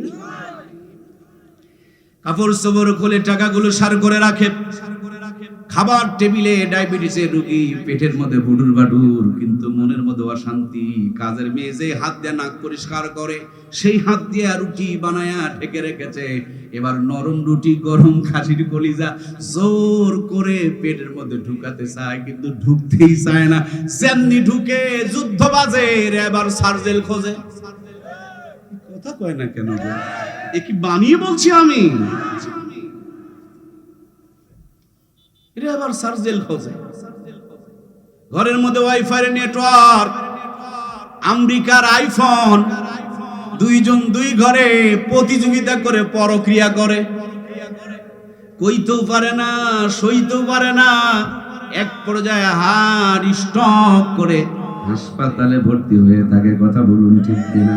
কাপড় চোপড় খুলে টাকাগুলো সার করে রাখে। খাবার টেবিলে ডায়াবেটিসের রোগী, পেটের মধ্যে ভুডুর বাডুর, কিন্তু মনের মধ্যে অশান্তি। কাজের মেয়ে যে হাত দিয়ে নাক পরিষ্কার করে, সেই হাত দিয়ে রুটি বানায়া ঢেকে রেখেছে। এবার নরম রুটি, গরম খাসির কলিজা জোর করে পেটের মধ্যে ঢুকাতে চায়, কিন্তু ঢুকতেই চায় না। যেমনি ঢুকে যুদ্ধ বাজে, এবার সার্জেল খোঁজে। কথা কয় না কেন? এ কি বানিয়ে বলছি আমি? আবার সার্জেল খোঁজে। ঘরের মধ্যে ওয়াইফাই নেটওয়ার্ক, আমেরিকার আইফোন, দুইজন দুই ঘরে প্রতিযোগিতা করে পরক্রিয়া করে। কইতেও পারে না, সইতেও পারে না। এক পর্যায়ে হার্ট স্ট্রোক করে হাসপাতালে ভর্তি হয়ে থাকে। কথা বলুন ঠিক কিনা?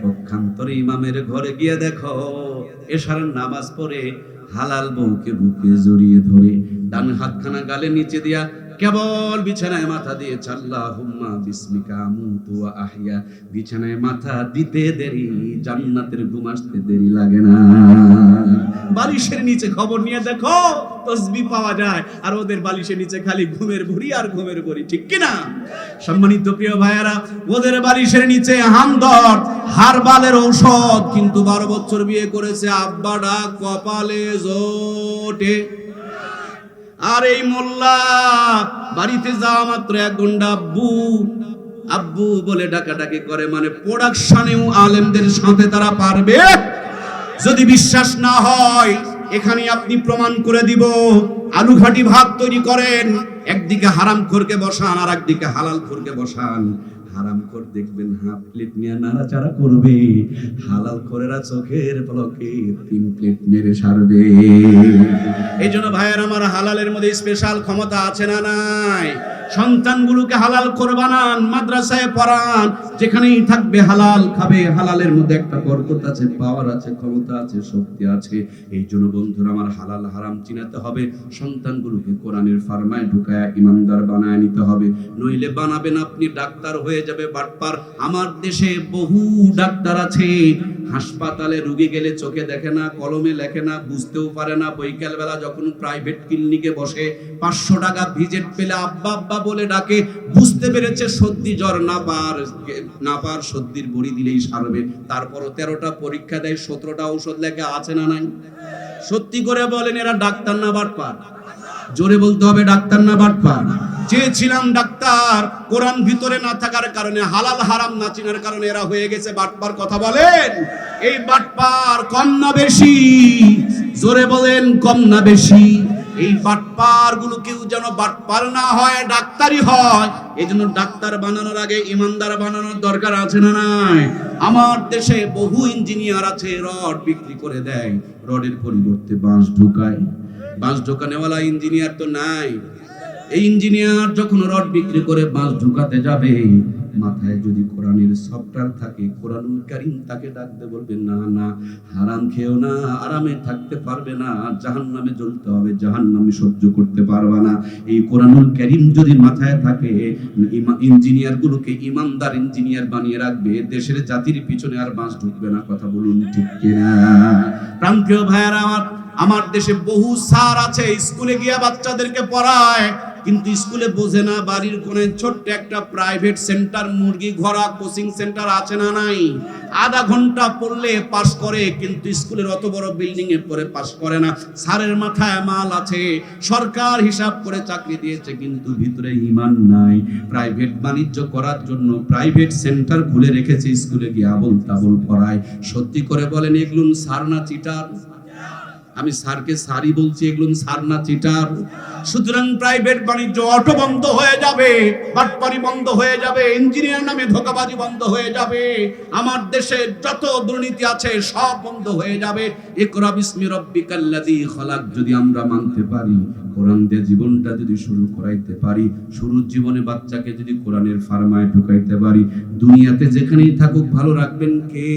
পক্ষান্তরে ইমামের ঘরে গিয়ে দেখো, এশার নামাজ পড়ে হালাল বউকে বুকে জড়িয়ে ধরে ডান হাতখানা গালে নিচে দিয়া কেবল বিছানায় মাথা দিয়ে আল্লাহুম্মা বিসমিকা আমুতু ওয়া আহইয়া। বিছানায় মাথা দিতে দেরি, জান্নাতের ঘুম আসতে দেরি লাগে না। বালিশের নিচে খবর নিয়ে দেখো তাসবিহ পাওয়া যায়, আর ওদের বালিশের নিচে খালি ঘুমের ভুঁড়ি আর ঘুমের ভুঁড়ি। ঠিক কি না? সম্মানিত প্রিয় ভাইয়েরা, ওদের বালিশের নিচে হামদর্দ, হারবালের ঔষধ, কিন্তু 12 বছর বিয়ে করেছে, আব্বাডা কপালে জোটে। আর এই মোল্লা বাড়িতে যাওয়া মাত্র এক ঘন্টা আব্বু আব্বু বলে ডাকাডাকি করে, মানে প্রোডাকশনেও আলেমদের সাথে তারা পারবে। যদি বিশ্বাস না হয়, এখানে আপনি প্রমাণ করে দিব। আলু ঘাটি ভাত তৈরি করেন, একদিকে হারামখোরকে বসান আর একদিকে হালালখোরকে বসান। হারামখোর দেখবেন হাফ প্লেট নিয়ে নাড়াচাড়া করবে, হালালখোরেরা চোখের পলকে 3 প্লেট মেরে সারবে। এই জন্য ভাইয়ের আমার, হালালের মধ্যে স্পেশাল ক্ষমতা আছে না নাই? সন্তানগুলোকে হালাল করে বানান, মাদ্রাসায় পড়ান, যেখানেই থাকবে হালাল খাবে। হালালের মধ্যে একটা বরকত আছে, পাওয়ার আছে, ক্ষমতা আছে, শক্তি আছে। এই জন্য বন্ধুরা আমার, হালাল হারাম চিনাতে হবে। সন্তানগুলোকে কোরআনের ফারমায় ঢুকায়া ইমানদার বানায় নিতে হবে, নইলে বানাবেন আপনি ডাক্তার হয়ে যাবে বাটপার। আমার দেশে বহু ডাক্তার আছে, হাসপাতালে রোগী গেলে চোখে দেখে না, কলমে লেখে না, বুঝতেও পারে না। বৈকাল বেলা যখন প্রাইভেট ক্লিনিকে বসে 500 টাকা ভিজিট পেলে আব্বা আব্বা বলে ডাকে। বুঝতে পেরেছে সর্দি জ্বর না পার সর্দির বড়ি দিলেই সারবে। তারপরও 13টা পরীক্ষা দেয়, 17টা ঔষধ লেখা আছে না নাই? সত্যি করে বলেন, এরা ডাক্তার না বাটপার? জোরে বলতে হবে, ডাক্তার না বাটপার? চেয়েছিলাম ডাক্তার, কোরআন ভিতরে না থাকার কারণে, হালাল হারাম না চিনার কারণে এরা হয়ে গেছে বাটপার। কথা বলেন, এই বাটপার কম না বেশি? জোরে বলেন, কম না বেশি? এই বাটপার গুলো কেউ যেন বাটপার না হয়, ডাক্তারই হয়। এই জন্য ডাক্তার বানানোর আগে ইমানদার বানানোর দরকার আছে না নাই? আমার দেশে বহু ইঞ্জিনিয়ার আছে, রড বিক্রি করে দেয়, রডের পরিবর্তে বাঁশ ঢুকায়। বাঁশ ঢোকানেওয়ালা ইঞ্জিনিয়ার তো নাই। এই ইঞ্জিনিয়ার যখন রড বিক্রি করে বাঁশ ঢুকাতে যাবে, মাথায় যদি কোরআনের সফটওয়্যার থাকে, কোরআনুল কারীম তাকে ডাকতে বলবে, না না, হারাম খেও না, আরামে থাকতে পারবে না, জাহান্নামে জ্বলতে হবে, জাহান্নামে সহ্য করতে পারবে না। এই কোরআনুল কারীম যদি মাথায় থাকে, ইঞ্জিনিয়ার গুলোকে ইমানদার ইঞ্জিনিয়ার বানিয়ে রাখবে, দেশের জাতির পিছনে আর বাঁশ ঢুকবে না। কথা বলুন ঠিক কিনা? প্রান্তীয় ভাইয়েরা, আমার দেশে বহু স্যার আছে, স্কুলে গিয়া বাচ্চাদেরকে পড়ায়, কিন্তু স্কুলে বোঝে না। বাড়ির কোণে ছোট্ট একটা প্রাইভেট সেন্টার, মুরগি ঘোড়া কোচিং সেন্টার আছে না নাই? আধা ঘন্টা পড়লে পাস করে, কিন্তু স্কুলের অত বড় বিল্ডিং এ পড়ে পাস করে না। স্যারের মাথায় মাল আছে, সরকার হিসাব করে চাকরি দিয়েছে, কিন্তু ভিতরে ঈমান নাই। প্রাইভেট বাণিজ্য করার জন্য প্রাইভেট সেন্টার খুলে রেখেছে, স্কুলে গিয়ে আবল তাবল পড়ায়। সত্যি করে বলেন, এগুলো স্যার না চিটার? আমি স্যারকে স্যারই বলছি, এগুলো স্যার না চিটার। সুতরাং প্রাইভেট বাণিজ্য অটো বন্ধ হয়ে যাবে, বাটপারি বন্ধ হয়ে যাবে, ইঞ্জিনিয়ার নামে ধোঁকাবাজি বন্ধ হয়ে যাবে, আমার দেশে যত দুর্নীতি আছে সব বন্ধ হয়ে যাবে। ইকরা বিসমি রাব্বিকাল্লাযী খলাক যদি আমরা মানতে পারি, কোরআন দিয়ে জীবনটা যদি শুরু করাইতে পারি, শুরুর জীবনে বাচ্চাকে যদি কোরআনের ফার্মায় ঢুকাইতে পারি, দুনিয়াতে যেখানেই থাকুক ভালো রাখবেন কে?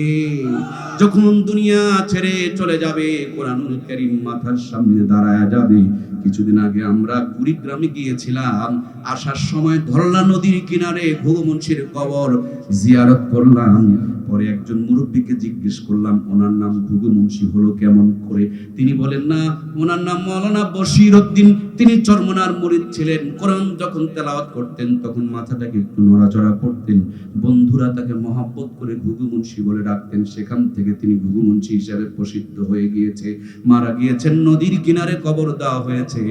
যখন দুনিয়া ছেড়ে চলে যাবে কোরআনুল কারীম মাথার সামনে দাঁড়ায়া যাবে। কিছুদিন আগে আমরা কুড়িগ্রামে গিয়েছিলাম, আসার সময় ধরলা নদীর কিনারে ঘুঘু মুন্সির কবর জিয়ারত করলাম। পরে একজন মুরব্বীকে জিজ্ঞেস করলাম, ওনার নাম ঘুঘু মুন্সি হলো কেমন করে? তিনি বলেন, না, ওনার নাম মাওলানা বশির উদ্দিন, তিনি চরমনার মুরিদ ছিলেন। কোরআন যখন তেলাওয়াত করতেন তখন মাথাটাকে একটু নড়াচড়া করতেন, বন্ধুরা তাকে মহব্বত করে ঘুঘু মুন্সি বলে ডাকতেন। সেখান থেকে তিনি ঘুঘু মুন্সি হিসেবে প্রসিদ্ধ হয়ে গিয়েছে। মারা গিয়েছেন, নদীর কিনারে কবর দেওয়া হয়েছে।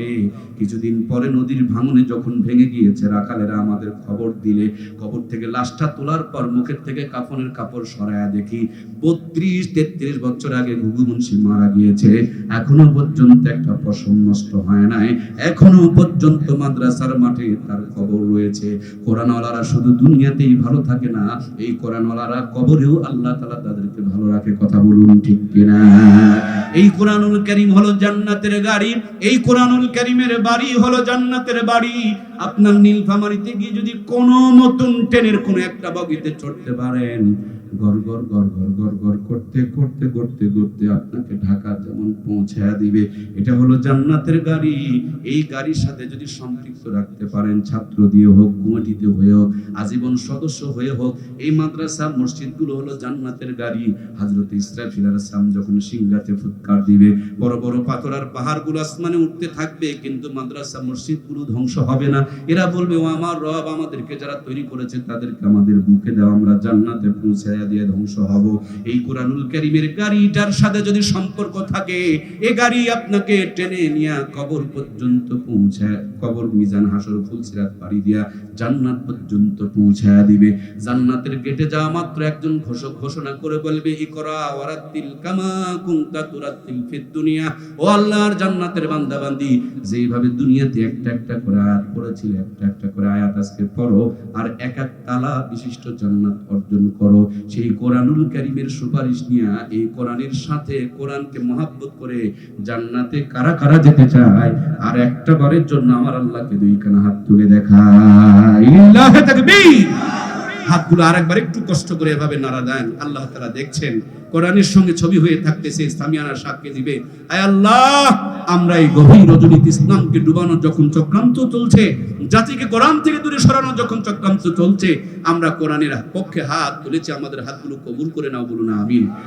কিছুদিন পরে নদীর ভাঙনে যখন ভেঙে গিয়েছে, রাখালেরা আমাদের খবর দিলে কবর থেকে লাশটা তোলার পর মুখের থেকে কাফনের কাপড় সরায়া দেখি 32-33 বছর আগে ঘুঘু মুন্সি মারা গিয়েছে। এখনো পর্যন্ত একটা পশম নষ্ট হয় নাই, এখনো পর্যন্ত মাদ্রাসার মাঠে তার কবর রয়েছে। কোরআনওয়ালারা শুধু দুনিয়াতেই ভালো থাকে না, এই কোরআনওয়ালারা কবরেও আল্লাহ তাআলা তাদেরকে ভালো রাখে। কথা বলুন ঠিক কিনা? এই কোরআনুল কারীম হলো জান্নাতের গাড়ি, এই কোরআনুল কারীমের বাড়ি হলো জান্নাতের বাড়ি। আপনার নীলফামারীতে গিয়ে যদি কোনো নতুন ট্রেনের কোনো একটা বগিতে চড়তে পারেন, গড় গড় গড় গড় গড় গড় করতে করতে করতে করতে আপনাকে ঢাকা যেমন পৌঁছায়া দিবে। এটা হলো জান্নাতের গাড়ি। এই গাড়ির সাথে যদি সম্পৃক্ত রাখতে পারেন, ছাত্র দিয়ে হোক, কমিটিতে হয়ে হোক, আজীবন সদস্য হয়ে হোক, এই মাদ্রাসা মসজিদগুলো হলো জান্নাতের গাড়ি। হযরত ইসরাফিল আলাইহিস সালাম যখন সিংহাতে ফুৎকার দিবে, বড় বড় পাথর আর পাহাড়গুলো আসমানে উঠতে থাকবে, কিন্তু মাদ্রাসা মসজিদগুলো ধ্বংস হবে না। এরা বলবে, ও আমার রব, আমাদেরকে যারা তৈরি করেছে তাদেরকে আমাদের বুকে দাও, আমরা জান্নাতে পৌঁছায়া দিয়ে ধ্বংস হব। এই কোরআনুল কারীমের গাড়িটার সাথে যদি সম্পর্ক থাকে, এই গাড়ি আপনাকে টেনে নিয়ে কবর পর্যন্ত পৌঁছায়, কবর, মিজান, হাসর, ফুলসিরাত পাড়ি দিয়া জান্নাত পর্যন্ত পৌঁছায়া দিবে। জান্নাতের গেটে যাওয়া মাত্র একজন ঘোষক ঘোষণা করে বলবে, ইকরা ওয়ারাতিল কামা কুনতা তুরাতিল ফিদ দুনিয়া। ও আল্লাহর জান্নাতের বান্দা বান্দি, যেইভাবে দুনিয়াতে একটা একটা করে আয়াত পড়েছিলে, একটা একটা করে আয়াত আজকে পড়ো, আর এক এক তালা বিশিষ্ট জান্নাত অর্জন করো। সেই কোরআনুল কারীমের সুপারিশ নিয়ে, এই কোরআনের সাথে কোরআনকে মহব্বত করে জান্নাতে কারা কারা যেতে চায়, আর একটা বারের জন্য আমার আল্লাহকে দুইখানা হাত তুলে দেখায়। লিল্লাহি তাকবীর। হাতগুলো আরেকবার একটু কষ্ট করে এভাবে নাড়া দেন, আল্লাহ তাআলা দেখছেন। কোরআনের সঙ্গে ছবি হয়ে থাকতেছে, সামিয়ানা সাক্ষী দিবে। আয় আল্লাহ, আমরা এই গভীর রজনীতে ইসলামকে ডুবানোর যখন চক্রান্ত চলছে, জাতিকে কোরআন থেকে দূরে সরানোর যখন চক্রান্ত চলছে, আমরা কোরআনের পক্ষে হাত তুলেছি, আমাদের হাতগুলো কবুল করে নাও, বলুন আমিন।